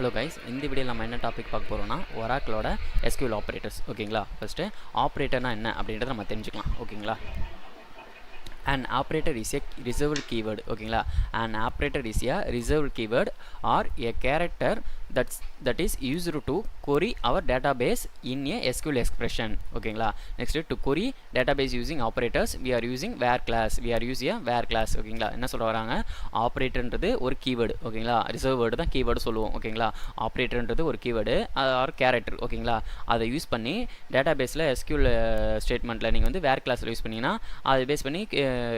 Hello guys, இந்த வீடியோவில் நம்ம என்ன டாபிக் பார்க்க போகிறோம்னா ஒராக்கிளோட எஸ்கியூஎல் ஆப்ரேட்டர்ஸ். ஓகேங்களா, ஃபஸ்ட்டு ஆப்ரேட்டர்னா என்ன அப்படின்றத நம்ம தெரிஞ்சுக்கலாம். ஓகேங்களா, an operator is a reserved keyword. ஓகேங்களா, an operator is a reserved keyword or a character that is used to query our database in a SQL expression. ஓகேங்களா, next to query database using operators we are using where class. we are using a where class. ஓகேங்களா, என்ன சொல்ல வராங்க, ஆப்ரேட்டர்ன்றது ஒரு keyword. ஓகேங்களா, reserve word தான் keyword சொல்லுவோம். ஓகேங்களா, ஆப்ரேட்டர்ன்றது ஒரு கீவேர்டு ஆர் கேரக்டர். ஓகேங்களா, அதை யூஸ் பண்ணி டேட்டாபேஸில் SQL ஸ்டேட்மெண்ட்டில் நீங்கள் வந்து வேர் கிளாஸில் யூஸ் பண்ணிங்கன்னா அதை பேஸ் பண்ணி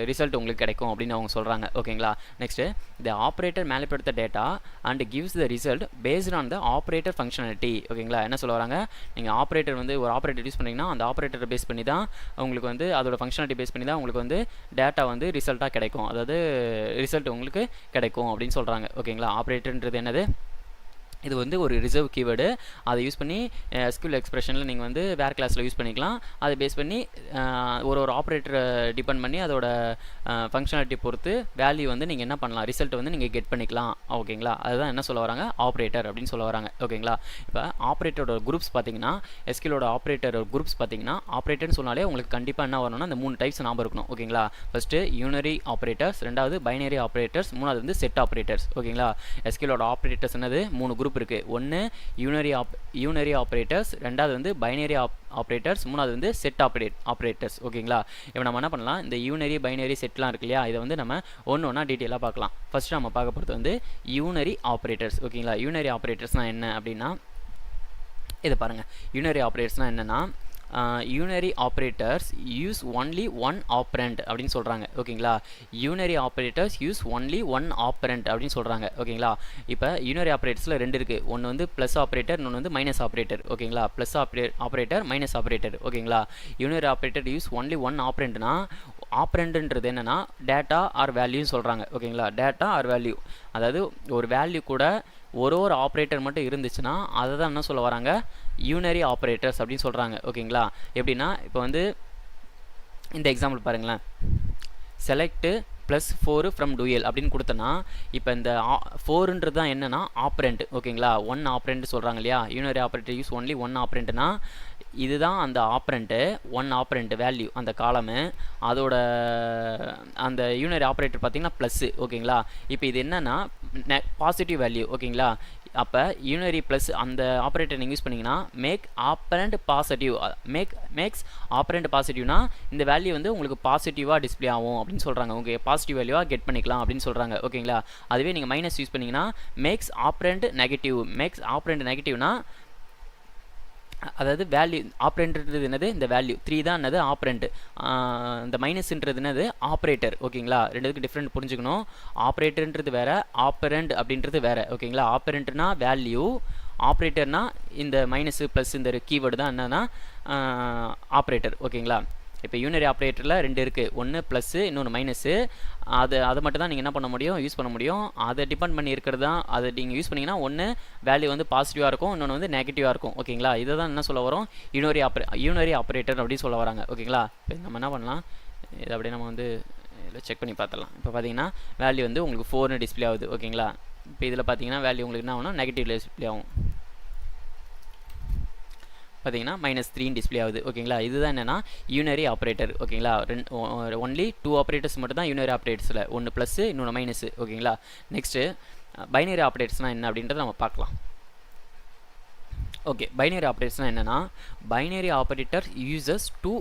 ரிசல்ட் உங்களுக்கு கிடைக்கும் அப்படின்னு அவங்க சொல்கிறாங்க. ஓகேங்களா, next the operator manipulate the data and gives the result based on the operator functionality. ஓகேங்களா, என்ன சொல்ல வராங்க, நீங்கள் ஆப்ரேட்டர் வந்து ஒரு ஆப்ரேட்டர் யூஸ் பண்ணிங்கன்னா அந்த ஆப்ரேட்டரை பேஸ் பண்ணி தான் உங்களுக்கு வந்து அதோட ஃபங்க்ஷனாலிட்டி பேஸ் பண்ணி தான் உங்களுக்கு வந்து டேட்டா வந்து ரிசல்ட்டாக கிடைக்கும், அதாவது ரிசல்ட் உங்களுக்கு கிடைக்கும் அப்படின்னு சொல்கிறாங்க. ஓகேங்களா, ஆப்ரேட்டர்ன்றது என்னது, இது வந்து ஒரு ரிசர்வ் கீவேர்டு. அதை யூஸ் பண்ணி SQL எக்ஸ்பிரஷனில் நீங்கள் வந்து வேர் கிளாஸில் யூஸ் பண்ணிக்கலாம். அதை பேஸ் பண்ணி ஒரு ஆப்ரேட்டரை டிபெண்ட் பண்ணி அதோட ஃபங்க்ஷனாலிட்டி பொறுத்து வேல்யூ வந்து நீங்கள் என்ன பண்ணலாம், ரிசல்ட் வந்து நீங்கள் கெட் பண்ணிக்கலாம். ஓகேங்களா, அதுதான் என்ன சொல்ல வராங்க, ஆப்ரேட்டர் அப்படின்னு சொல்ல வராங்க. ஓகேங்களா, இப்போ ஆப்ரேட்டரோட குரூப்ஸ் பார்த்தீங்கன்னா SQLோட ஆப்ரேட்டர் குரூப்ஸ் பார்த்தீங்கன்னா ஆப்ரேட்டர்னு சொன்னாலே உங்களுக்கு கண்டிப்பாக என்ன வரணும்னா இந்த 3 டைப்ஸ் ஞாபகம் இருக்கணும். ஓகேங்களா, ஃபஸ்ட்டு யூனரி ஆப்ரேட்டர்ஸ், ரெண்டாவது பைனரி ஆப்ரேட்டர்ஸ், மூணாவது வந்து செட் ஆப்ரேட்டர்ஸ். ஓகேங்களா, SQLோட ஆப்ரேட்டர்ஸ் என்னது 3 குரூப் இருக்குது. ஒன்று யூனரி ஆப்ரேட்டர்ஸ், ரெண்டாவது வந்து பைனரி ஆப்ரேட்டர்ஸ், மூணாவது வந்து செட் ஆப்ரேட்டர்ஸ். ஓகேங்களா, இப்போ நம்ம என்ன பண்ணலாம், இந்த யூனரி பைனரி செட்லாம் இருக்கு இல்லையா, இதை வந்து நம்ம ஒன்று ஒன்றா டீட்டெயிலாக பார்க்கலாம். ஃபர்ஸ்ட் நம்ம பார்க்க போகிறது வந்து யூனரி ஆப்ரேட்டர்ஸ். ஓகேங்களா, யூனரி ஆப்ரேட்டர்ஸ்னால் என்ன அப்படின்னா இதை பாருங்கள். யூனரி ஆப்ரேட்டர்ஸ்னால் என்னென்னா யூனரி operators use only one operand அப்படின்னு சொல்கிறாங்க. ஓகேங்களா, யூனரி operators use only one operand அப்படின்னு சொல்கிறாங்க. ஓகேங்களா, இப்போ யூனரி ஆப்ரேட்டர்ஸில் ரெண்டு இருக்குது. ஒன்று வந்து ப்ளஸ் ஆப்ரேட்டர், இன்னொன்று வந்து மைனஸ் ஆப்ரேட்டர். ஓகேங்களா, ப்ளஸ் ஆப்ரேட்டர் மைனஸ் ஆப்ரேட்டர். ஓகேங்களா, unary operator use only one ஆப்ரண்ட்னா ஆப்ரண்ட்ன்றது என்னென்னா டேட்டா ஆர் வேல்யூன்னு சொல்கிறாங்க. ஓகேங்களா, டேட்டா ஆர் வேல்யூ, அதாவது ஒரு வேல்யூ கூட ஒரு ஆப்ரேட்டர் மட்டும் இருந்துச்சுன்னா அதை தான் என்ன சொல்ல வராங்க, யூனரி ஆப்ரேட்டர்ஸ் அப்படின்னு சொல்கிறாங்க. ஓகேங்களா, எப்படின்னா இப்போ வந்து இந்த எக்ஸாம்பிள் பாருங்களேன், செலக்ட் +4 ஃப்ரம் டூயல் அப்படின்னு கொடுத்தனா இப்போ இந்த 4ன்றது தான் என்னென்னா ஆப்ரண்ட். ஓகேங்களா, ஒன் ஆப்ரண்ட் சொல்கிறாங்க இல்லையா, unary operator use only one ஆப்ரண்ட்னா இதுதான் அந்த ஆப்ரண்ட்டு, ஒன் ஆப்ரண்ட் வேல்யூ அந்த காலமு, அதோட அந்த யூனரி ஆப்ரேட்டர் பார்த்திங்கன்னா ப்ளஸ்ஸு. ஓகேங்களா, இப்போ இது என்னென்னா பாசிட்டிவ் வேல்யூ. ஓகேங்களா, அப்போ யூனரி ப்ளஸ் அந்த ஆப்ரேட்டர் நீங்கள் யூஸ் பண்ணிங்கன்னா make operand positive, makes operand பாசிட்டிவ்னா இந்த வேல்யூ வந்து உங்களுக்கு பாசிட்டிவாக டிஸ்பிளே ஆகும் அப்படின்னு சொல்கிறாங்க. உங்கள் பாசிட்டிவ் வேல்யூவாக கெட் பண்ணிக்கலாம் அப்படின்னு சொல்கிறாங்க. ஓகேங்களா, அதுவே நீங்கள் மைனஸ் யூஸ் பண்ணிங்கன்னா makes operand negative, makes operand நெகட்டிவ்னா அதாவது வேல்யூ ஆப்ரண்ட்ன்றது என்னது, இந்த வேல்யூ 3 தான் என்னது ஆப்ரண்ட், இந்த மைனஸ்ன்றது என்னது ஆப்ரேட்டர். ஓகேங்களா, ரெண்டுத்துக்கு டிஃப்ரெண்ட் புரிஞ்சுக்கணும். ஆப்ரேட்டர்ன்றது வேறு, ஆப்ரண்ட் அப்படின்றது வேறு. ஓகேங்களா, ஆப்ரண்ட்னா வேல்யூ, ஆப்ரேட்டர்னா இந்த மைனஸு ப்ளஸ் இந்த கீவேர்டு தான் என்னென்னா ஆப்ரேட்டர். ஓகேங்களா, இப்போ யூனரி ஆப்ரேட்டரில் ரெண்டு இருக்குது, ஒன்று ப்ளஸ்ஸு இன்னொன்று மைனஸு. அதை மட்டும் தான் நீங்கள் என்ன பண்ண முடியும், யூஸ் பண்ண முடியும். அதை டிபெண்ட் பண்ணி இருக்கிறது தான், அதை நீங்கள் யூஸ் பண்ணிங்கன்னா ஒன்று வேல்யூ வந்து பாசிட்டிவாக இருக்கும், இன்னொன்று வந்து நெகட்டிவாக இருக்கும். ஓகேங்களா, இதை தான் என்ன சொல்ல வரும், யூனரி ஆப்ரேட்டர் அப்படின்னு சொல்ல வராங்க. ஓகேங்களா, இப்போ நம்ம என்ன பண்ணலாம், இதை அப்படியே நம்ம வந்து இதில் செக் பண்ணி பார்த்துடலாம். இப்போ பார்த்தீங்கன்னா வேல்யூ வந்து உங்களுக்கு 4னு டிஸ்பிளே ஆகுது. ஓகேங்களா, இப்போ இதில் பார்த்தீங்கன்னா வேல்யூ உங்களுக்கு என்ன ஆகும்னா நெகட்டிவ் டிஸ்பிளே ஆகும், பார்த்தீங்கன்னா -3 டிஸ்பிளே ஆகுது. ஓகேங்களா, இதுதான் என்னென்னா யூனரி ஆப்ரேட்டர். ஓகேங்களா, ஒன்லி 2 ஆப்ரேட்டர்ஸ் மட்டும் தான் யூனரி ஆப்ரேட்டர்ஸில், ஒன்று ப்ளஸ்ஸு இன்னொன்று மைனஸு. ஓகேங்களா, நெக்ஸ்ட்டு பைனரி ஆப்ரேட்டர்ஸ்னால் என்ன அப்படின்றத நம்ம பார்க்கலாம். ஓகே, பைனரி ஆப்ரேட்டர்ஸ்னால் என்னென்னா பைனரி ஆப்ரேட்டர் யூசஸ் 2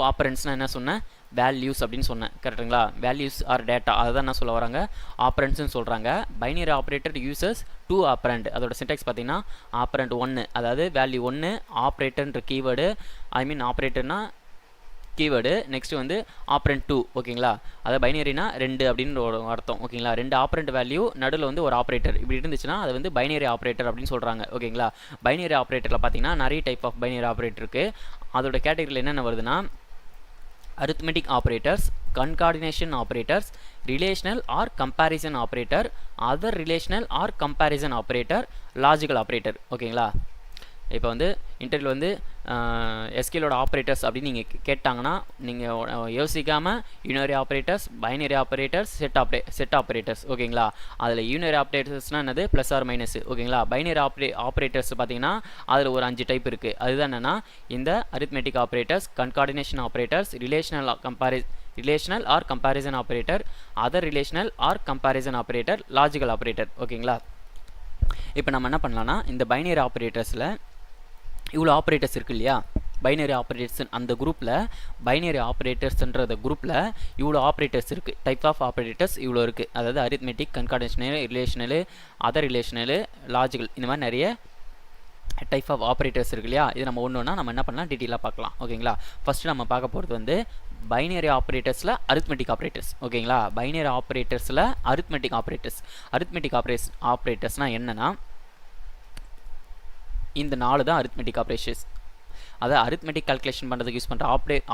ஆப்பரண்ட்ஸ்னால் என்ன சொன்னேன், வேல்யூஸ் அப்படின்னு சொன்னேன். கரெக்டுங்களா, வேல்யூஸ் ஆர் டேட்டா, அதுதான் என்ன சொல்ல வராங்க, ஆப்ரண்ட்ஸ்னு சொல்கிறாங்க. பைனரி ஆப்ரேட்டர் யூசஸ் 2 ஆப்ரண்ட், அதோட சின்டாக்ஸ் பார்த்தீங்கன்னா ஆப்ரண்ட் 1, அதாவது வேல்யூ 1 ஆப்ரேட்டர்ன்ற கீவேர்டு, ஆப்ரேட்டர்னா கீவேர்டு, நெக்ஸ்ட்டு வந்து ஆப்ரண்ட் 2. ஓகேங்களா, அதாவது பைனரினா 2 அப்படின்னு ஒரு அர்த்தம். ஓகேங்களா, 2 ஆப்ரண்ட் வேல்யூ நடுவில் வந்து ஒரு ஆப்ரேட்டர் இப்படி இருந்துச்சுன்னா அது வந்து பைனரி ஆப்ரேட்டர் அப்படின்னு சொல்கிறாங்க. ஓகேங்களா, பைனரி ஆப்ரேட்டரில் பார்த்தீங்கன்னா நிறைய டைப் ஆஃப் பைனரி ஆப்ரேட்டர் இருக்குது. அதோட கேட்டகரியில் என்னென்ன வருதுன்னா arithmetic operators, concatenation operators, relational or comparison operator, other relational or comparison operator, logical operator. ஓகேங்களா, இப்போ வந்து இன்டர்வியூ வந்து எஸ்கியூலோட ஆப்ரேட்டர்ஸ் அப்படின்னு நீங்கள் கேட்டாங்கன்னா நீங்கள் யோசிக்காமல் unary operators, binary operators, set operators ஓகேங்களா. அதில் யூனரி ஆப்ரேட்டர்ஸ்னால் என்னது, ப்ளஸ் ஆர் மைனஸ் ஓகேங்களா. பைனரி ஆப்ரேட்டர்ஸ் பார்த்தீங்கன்னா அதில் ஒரு 5 டைப் இருக்குது. அதுதான் என்னென்னா இந்த arithmetic operators, concatenation operators, relational or comparison operator, other relational or comparison operator, logical operator ஓகேங்களா. இப்போ நம்ம என்ன பண்ணலாம்னா இந்த பைனரி ஆப்ரேட்டர்ஸில் இவ்வளோ ஆப்ரேட்டர்ஸ் இருக்குது இல்லையா, பைனரி ஆப்ரேட்டர்ஸ் அந்த குரூப்பில், பைனரி ஆப்ரேட்டர்ஸ்ன்ற குரூப்பில் இவ்வளோ ஆப்ரேட்டர்ஸ் இருக்குது. டைப் ஆஃப் ஆப்ரேட்டர்ஸ் இவ்வளோ இருக்குது. அதாவது arithmetic, coordinational, relational, other relational, logical, இந்த மாதிரி நிறைய டைப் ஆஃப் ஆப்ரேட்டர்ஸ் இருக்கு இல்லையா. இது நம்ம ஒன்று ஒன்றா நம்ம என்ன பண்ணலாம் டீட்டெயிலாக பார்க்கலாம் ஓகேங்களா. ஃபஸ்ட்டு நம்ம பார்க்க போகிறது வந்து பைனரி ஆப்ரேட்டர்ஸில் அரித்மெட்டிக் ஆப்ரேட்டர்ஸ் ஓகேங்களா. பைனரி ஆப்ரேட்டர்ஸில் அரித்மெட்டிக் ஆப்ரேட்டர்ஸ்னால் என்னென்னா இந்த 4 தான் அரித்மெட்டிக் ஆப்ரேஷன்ஸ். அதாவது அரித்மெட்டிக் கால்குலேஷன் பண்ணுறதுக்கு யூஸ் பண்ணுற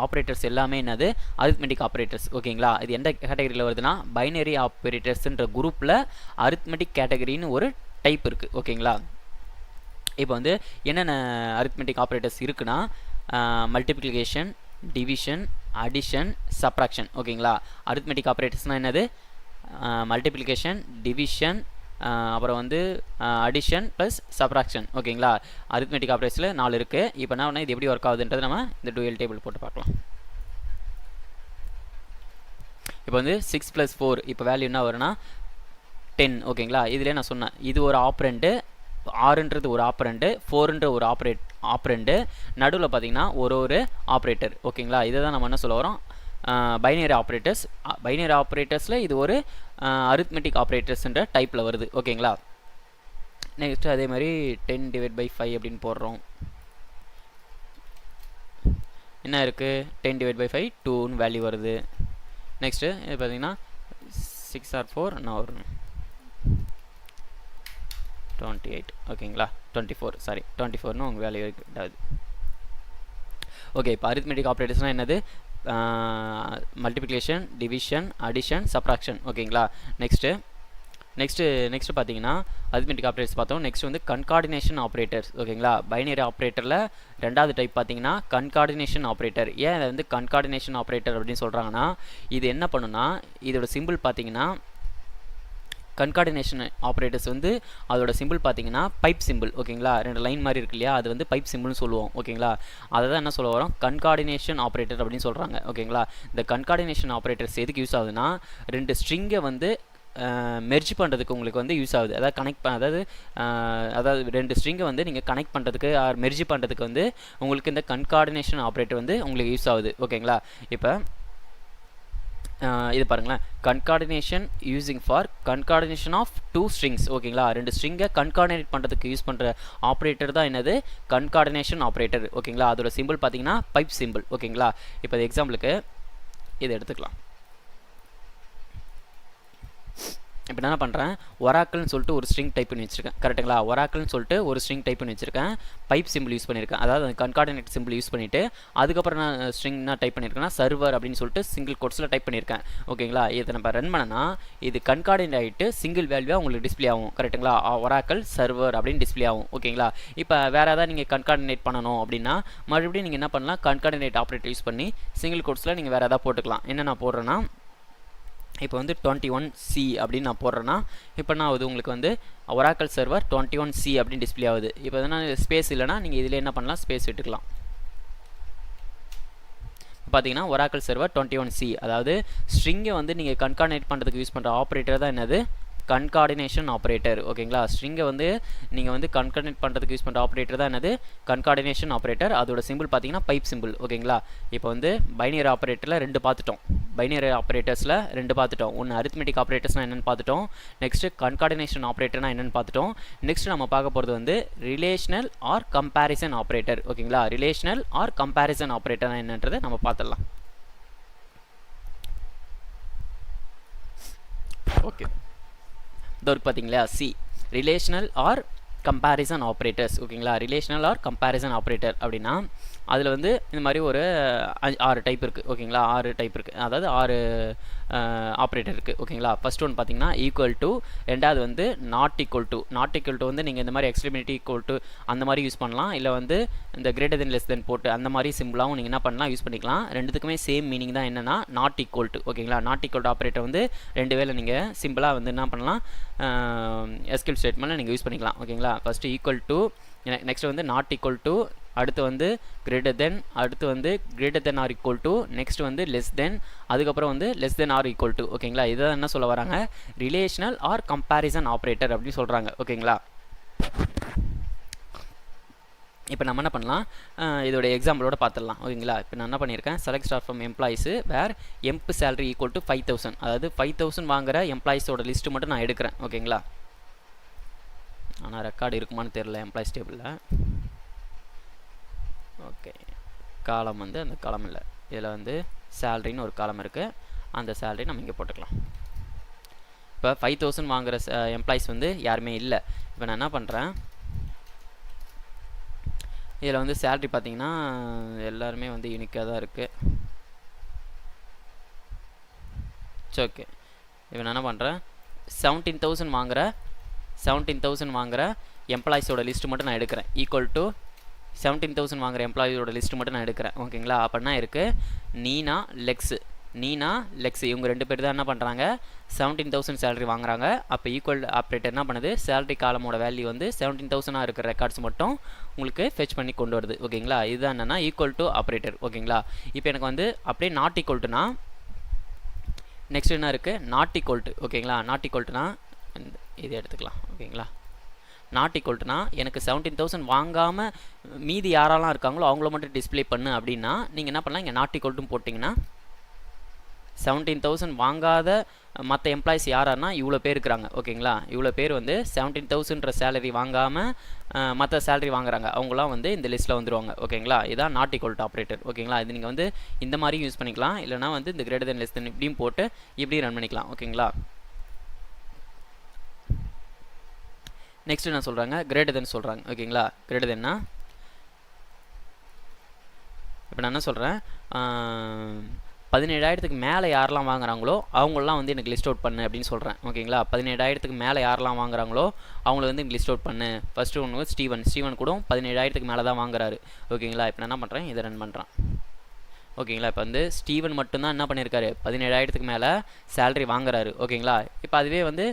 ஆப்ரேட்டர்ஸ் எல்லாமே என்னது, அரித்மெட்டிக் ஆப்ரேட்டர்ஸ் ஓகேங்களா. இது எந்த கேட்டகரியில் வருதுன்னா பைனரி ஆப்ரேட்டர்ஸ்ன்ற குரூப்பில் அரித்மெட்டிக் கேட்டகரின்னு ஒரு டைப் இருக்குது ஓகேங்களா. இப்போ வந்து என்னென்ன அரித்மெட்டிக் ஆப்ரேட்டர்ஸ் இருக்குன்னா மல்டிப்ளிகேஷன், டிவிஷன், அடிஷன், சப்ராக்ஷன் ஓகேங்களா. அரித்மெட்டிக் ஆப்ரேட்டர்ஸ்னால் என்னது, மல்டிப்ளிகேஷன், டிவிஷன், அப்புறம் வந்து அடிஷன் ப்ளஸ் சப்ராக்ஷன் ஓகேங்களா. அரித்மெட்டிக் ஆப்ரேட்டர்ஸில் 4 இருக்குது. இப்போ என்ன பண்ணால் இது எப்படி ஒர்க் ஆகுதுன்றது நம்ம இந்த டூயல் டேபிள் போட்டு பார்க்கலாம். இப்போ வந்து 6 + 4 இப்போ வேல்யூ என்ன வரும்னா 10 ஓகேங்களா. இதிலே நான் சொன்னேன் இது ஒரு ஆப்ரெண்டு, 6ன்றது ஒரு ஆப்ரெண்டு, 4ன்ற ஒரு ஆப்ரெண்டு, நடுவில் பார்த்தீங்கன்னா ஒரு ஆப்ரேட்டர் ஓகேங்களா. இதை தான் நம்ம என்ன சொல்ல வரோம், பைனரி ஆப்ரேட்டர்ஸ். பைனரி ஆப்ரேட்டர்ஸில் இது ஒரு அரித்மெட்டிக் ஆப்ரேட்டர்ஸ்ன்ற டைப்பில் வருது ஓகேங்களா. நெக்ஸ்ட்டு அதே மாதிரி 10/5 அப்படின்னு போடுறோம். என்ன இருக்குது, 10/5 2ன்னு வேல்யூ வருது. நெக்ஸ்ட்டு இது பார்த்தீங்கன்னா 6 or 4 என்ன வரும், 28 ஓகேங்களா. 24ன்னு உங்கள் வேல்யூ இருக்குது. ஓகே, இப்போ அரித்மெட்டிக் ஆப்ரேட்டர்ஸ்னால் என்னது, மல்டிப்ளிகேஷன், டிவிஷன், அடிஷன், சப்ராக்ஷன் ஓகேங்களா. நெக்ஸ்ட்டு பார்த்தீங்கன்னா அரித்மெட்டிக் ஆப்ரேட்டர்ஸ் பார்த்தோம். நெக்ஸ்ட் வந்து கன்கார்டினேஷன் ஆப்ரேட்டர்ஸ் ஓகேங்களா. பைனரி ஆப்ரேட்டரில் 2வது டைப் பார்த்தீங்கன்னா கன்கார்டினேஷன் ஆப்ரேட்டர். ஏன் அதை வந்து கன்கார்டினேஷன் ஆப்ரேட்டர் அப்படின்னு சொல்கிறாங்கன்னா, இது என்ன பண்ணுன்னா இதோட சிம்பிள் பார்த்தீங்கன்னா கன்கார்டினேஷன் ஆப்ரேட்டர்ஸ் வந்து அதோட சிம்பிள் பார்த்தீங்கன்னா பைப் சிம்பிள் ஓகேங்களா. 2 லைன் மாதிரி இருக்கு இல்லையா, அது வந்து பைப் சிம்பிள்னு சொல்லுவோம் ஓகேங்களா. அதை தான் என்ன சொல்ல வரோம், கன்கார்டினேஷன் ஆப்ரேட்டர் அப்படின்னு சொல்கிறாங்க ஓகேங்களா. இந்த கன்கார்டினேஷன் ஆப்ரேட்டர்ஸ் எதுக்கு யூஸ் ஆகுதுன்னா 2 ஸ்ட்ரிங்கை வந்து மெர்ஜ் பண்ணுறதுக்கு உங்களுக்கு வந்து யூஸ் ஆகுது. அதாவது அதாவது 2 ஸ்ட்ரிங்கை வந்து நீங்கள் கனெக்ட் பண்ணுறதுக்கு மெர்ஜ் பண்ணுறதுக்கு வந்து உங்களுக்கு இந்த கன்கார்டினேஷன் ஆப்ரேட்டர் வந்து உங்களுக்கு யூஸ் ஆகுது ஓகேங்களா. இப்போ இது பாருங்களேன், concatenation using for concatenation of 2 strings ஓகேங்களா. 2 ஸ்ட்ரிங்கை கன்கார்டினேட் பண்ணுறதுக்கு யூஸ் பண்ணுற ஆப்ரேட்டர் தான் என்னது, கன்கார்டினேஷன் ஆப்ரேட்டர் ஓகேங்களா. அதோட சிம்பிள் பார்த்தீங்கன்னா பைப் சிம்பிள் ஓகேங்களா. இப்போ எக்ஸாம்பிளுக்கு இதை எடுத்துக்கலாம். இப்போ என்ன பண்ணுறேன், ஒராக்கிள்னு சொல்லிட்டு ஒரு ஸ்ட்ரிங் டைப் பண்ணி வச்சிருக்கேன் கரெக்டுங்களா. ஒராக்கிள்னு சொல்லிட்டு ஒரு ஸ்ட்ரிங் டைப் பண்ணி வச்சிருக்கேன், பைப் சிம்பிள் யூஸ் பண்ணியிருக்கேன். அதாவது கன்கார்டினேட் சிம்பிள் யூஸ் பண்ணிவிட்டு அதுக்கப்புறம் நான் ஸ்ட்ரிங்னா டைப் பண்ணியிருக்கேன்னா சர்வர் அப்படின்னு சொல்லிட்டு சிங்கிள் கோட்ஸில் டைப் பண்ணியிருக்கேன் ஓகேங்களா. இதை நம்ம ரன் பண்ணனா இது கன்கார்டினேட் ஆகிட்டு சிங்கிள் வேல்யூவாக உங்களுக்கு டிஸ்பிளே ஆகும் கரெக்டுங்களா. ஒராக்கிள் சர்வர் அப்படின்னு டிஸ்பிளே ஆகும் ஓகேங்களா. இப்போ வேறு ஏதாவது நீங்கள் கன்கார்டினேட் பண்ணணும் அப்படின்னா மறுபடியும் நீங்கள் என்ன பண்ணலாம், கன்கார்டினேட் ஆப்ரேட்டர் யூஸ் பண்ணி சிங்கிள் கோட்ஸில் நீங்கள் வேறு ஏதாவது போட்டுக்கலாம். என்ன நான் போடுறேன்னா இப்போ வந்து 21C அப்படின்னு நான் போடுறேன்னா இப்போ நான் அது உங்களுக்கு வந்து ஒராக்கிள் சர்வர் 21C அப்படின்னு டிஸ்பிளே ஆகுது. இப்போ எதனா ஸ்பேஸ் இல்லைனா நீங்கள் இதில் என்ன பண்ணலாம், ஸ்பேஸ் விட்டுக்கலாம். பார்த்தீங்கன்னா ஒராக்கிள் சர்வர் 21C, அதாவது ஸ்ட்ரிங்கை வந்து நீங்கள் கன்கார்டினேட் பண்ணுறதுக்கு யூஸ் பண்ணுற ஆப்ரேட்டர் தான் என்னது, கன்கார்டினேஷன் ஆப்ரேட்டர் ஓகேங்களா. ஸ்ட்ரிங்கை வந்து நீங்கள் வந்து கன்கார்டினேட் பண்ணுறதுக்கு யூஸ் பண்ணுற ஆப்ரேட்டர் தான் என்னது, கன்கார்டினேஷன் ஆப்ரேட்டர். அதோட சிம்பிள் பார்த்தீங்கன்னா பைப் சிம்பிள் ஓகேங்களா. இப்போ வந்து பைனரி ஆப்ரேட்டரில் 2 பார்த்துட்டோம், பைனரி ஆப்ரேட்டர்ஸில் 2 பார்த்துட்டோம். ஒன்று அரித்மெட்டிக் ஆப்ரேட்டர்ஸ்னால் என்னென்னு பார்த்துட்டோம், நெக்ஸ்ட்டு கன்கார்டினேஷன் ஆப்ரேட்டர்னா என்னென்னு பார்த்துட்டோம். நெக்ஸ்ட் நம்ம பார்க்க போகிறது வந்து ரிலேஷனல் ஆர் கம்பேரிசன் ஆப்ரேட்டர் ஓகேங்களா. ரிலேஷனல் ஆர் கம்பேரிசன் ஆப்ரேட்டர்னா என்னன்றதை நம்ம பார்த்துடலாம். ஓகே, இதோ பார்த்தீங்களா சி, ரிலேஷனல் ஆர் கம்பேரிசன் ஆப்ரேட்டர்ஸ் ஓகேங்களா. ரிலேஷனல் ஆர் கம்பேரிசன் ஆப்ரேட்டர் அப்படின்னா அதில் வந்து இந்த மாதிரி ஒரு 6 டைப் இருக்குது ஓகேங்களா. 6 டைப் இருக்குது, அதாவது 6 ஆப்ரேட்டர் இருக்குது ஓகேங்களா. ஃபர்ஸ்ட் ஒன் பார்த்தீங்கன்னா ஈக்குவல் டு, ரெண்டாவது வந்து not equal to. Not equal to வந்து நீங்கள் இந்த மாதிரி எக்ஸ்ட்ரீமிட்டி ஈக்குவல் டு அந்த மாதிரி யூஸ் பண்ணலாம், இல்லை வந்து இந்த கிரேட்டர் தென் லெஸ் தென் போட்டு அந்த மாதிரி சிம்பிளாகவும் நீங்கள் என்ன பண்ணலாம் யூஸ் பண்ணிக்கலாம். ரெண்டுத்துக்குமே சேம் மீனிங் தான், என்னென்னா நாட் ஈக்குவல் டு ஓகேங்களா. நாட் ஈக்குவல் டு ஆப்ரேட்டர் வந்து ரெண்டு வேளை நீங்கள் சிம்பிளாக வந்து என்ன பண்ணலாம், எஸ்கியூஎல் ஸ்டேட்மெண்ட்டில் நீங்கள் யூஸ் பண்ணிக்கலாம் ஓகேங்களா. ஃபஸ்ட்டு ஈக்குவல் டு, நெக்ஸ்ட் வந்து நாட் ஈக்குவல் டு, அடுத்து வந்து கிரேட்டர் தென், அடுத்து வந்து greater than or equal to, next வந்து லெஸ் தென், அதுக்கப்புறம் வந்து less than or equal to ஓகேங்களா. இதான் என்ன சொல்ல வராங்க, ரிலேஷனல் ஆர் கம்பேரிசன் ஆப்ரேட்டர் அப்படின்னு சொல்கிறாங்க ஓகேங்களா. இப்போ நம்ம என்ன பண்ணலாம், இதோட எக்ஸாம்பிளோட பார்த்துடலாம் ஓகேங்களா. இப்போ நான் என்ன பண்ணியிருக்கேன், select star from employees where emp salary equal to 5000, அதாவது 5000 வாங்குற எம்ப்ளாயிஸோட லிஸ்ட்டு மட்டும் நான் எடுக்கிறேன் ஓகேங்களா. ஆனால் ரெக்கார்டு இருக்குமான்னு தெரியல எம்ப்ளாயிஸ் டேபிளில். ஓகே, காலம் வந்து அந்த காலம் இல்லை, இதில் வந்து சேலரின்னு ஒரு காலம் இருக்குது, அந்த சேலரி நம்ம இங்கே போட்டுக்கலாம். இப்போ 5000 வாங்குகிற எம்ப்ளாயிஸ் வந்து யாருமே இல்லை. இப்போ நான் என்ன பண்ணுறேன், இதில் வந்து சேலரி பார்த்தீங்கன்னா எல்லாருமே வந்து யூனிக்காக தான் இருக்குது. சரி ஓகே, இப்போ நான் என்ன பண்ணுறேன், 17,000 வாங்குகிற எம்ப்ளாயிஸோட லிஸ்ட்டு மட்டும் நான் எடுக்கிறேன். ஈக்குவல் டு 17,000 வாங்குகிற எம்ப்ளாயியோட லிஸ்ட்டு மட்டும் நான் எடுக்கிறேன் ஓகேங்களா. அப்படின்னா இருக்குது நீனா லெக்ஸ் இவங்க ரெண்டு பேர் தான் என்ன பண்ணுறாங்க, 17,000 சேலரி வாங்குறாங்க. அப்போ ஈக்குவல் ஆப்ரேட்டர் என்ன பண்ணுது, சேலரி காலமோட வேல்யூ வந்து 17,000 இருக்கிற ரெக்கார்ட்ஸ் மட்டும் உங்களுக்கு ஃபெச் பண்ணி கொண்டு வருது ஓகேங்களா. இதுதான் என்னென்னா ஈக்குவல் டு ஆப்ரேட்டர் ஓகேங்களா. இப்போ எனக்கு வந்து அப்படியே நாட் ஈக்குவல் டுனா, நெக்ஸ்ட் என்ன இருக்குது, நாட் ஈக்குவல் டு ஓகேங்களா. நாட் ஈக்குவல் டுனா இதை எடுத்துக்கலாம் ஓகேங்களா. நாட் ஈக்குவல் டுனா எனக்கு 17,000 வாங்காமல் மீதி யாரெல்லாம் இருக்காங்களோ அவங்கள மட்டும் டிஸ்பிளே பண்ணு அப்படின்னா நீங்கள் என்ன பண்ணலாம், இங்கே நாட் ஈக்குவல் டு போட்டிங்கன்னா 17,000 வாங்காத மற்ற எம்ப்ளாயிஸ் யாரானா இவ்வளோ பேர் இருக்கிறாங்க ஓகேங்களா. இவ்வளோ பேர் வந்து 17,000 சேலரி வாங்காமல் மற்ற சேலரி வாங்குறாங்க, அவங்களாம் வந்து இந்த லிஸ்ட்டில் வந்துடுவாங்க ஓகேங்களா. இதான் நாட் ஈக்குவல் டு ஆப்ரேட்டர் ஓகேங்களா. இது நீங்கள் வந்து இந்த மாதிரி யூஸ் பண்ணிக்கலாம், இல்லைனா வந்து இந்த கிரேட்டர் தென் லெஸ் தென் இப்படியும் போட்டு இப்படியும் ரன் பண்ணிக்கலாம் ஓகேங்களா. நெக்ஸ்ட் என்ன சொல்கிறாங்க, கிரேட்டர் தென் சொல்கிறாங்க ஓகேங்களா. கிரேட்டர் தென்னா இப்போ நான் என்ன சொல்கிறேன், 17,000 மேலே யாரெல்லாம் வாங்குறாங்களோ அவங்களெலாம் வந்து எனக்கு லிஸ்ட் அவுட் பண்ணு அப்படின்னு சொல்கிறேன் ஓகேங்களா. 17,000 மேலே யாரெல்லாம் வாங்குறாங்களோ அவங்கள வந்து எனக்கு லிஸ்ட் அவுட் பண்ணு. ஃபஸ்ட்டு ஒன்று ஸ்டீவன் கூட 17,000 மேலே தான் வாங்குறாரு ஓகேங்களா. இப்போ நான் என்ன பண்ணுறேன், இதை ரன் பண்ணுறேன் ஓகேங்களா. இப்போ வந்து ஸ்டீவன் மட்டும்தான் என்ன பண்ணியிருக்காரு, 17,000 மேலே சேலரி வாங்குறாரு ஓகேங்களா. இப்போ அதுவே வந்து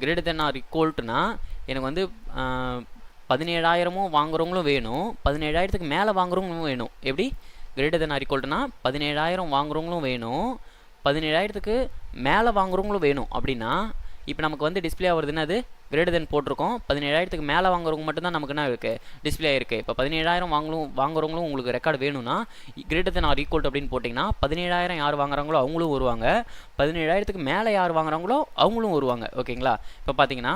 கிரேட்டர் தென் ஆர் ஈக்குவல் டுனா எனக்கு வந்து 17,000 வாங்குறவங்களும் வேணும், 17,000 மேலே வாங்குறவங்களும் வேணும். எப்படி, கிரேட்டர் தென் ஆர் ஈக்குவல் டுனா 17,000 வாங்குறவங்களும் வேணும், 17,000 மேலே வாங்குறவங்களும் வேணும். அப்படின்னா இப்போ நமக்கு வந்து டிஸ்பிளே ஆகுறதுன்னா அது கிரேட்டர் தென் போட்டிருக்கோம், 17,000 மேலே வாங்குறவங்க மட்டும்தான் நமக்கு என்ன இருக்குது, டிஸ்பிளே ஆகிருக்கு. இப்போ 17,000 வாங்குறவங்களும் உங்களுக்கு ரெக்கார்டு வேணும்னா கிரேட்டர் தென் ஆர் ஈக்குவல் அப்படின்னு போட்டிங்கன்னா 17,000 யார் வாங்குறாங்களோ அவங்களும் வருவாங்க, 17,000 மேலே யார் வாங்குறாங்களோ அவங்களும் வருவாங்க ஓகேங்களா. இப்போ பார்த்தீங்கன்னா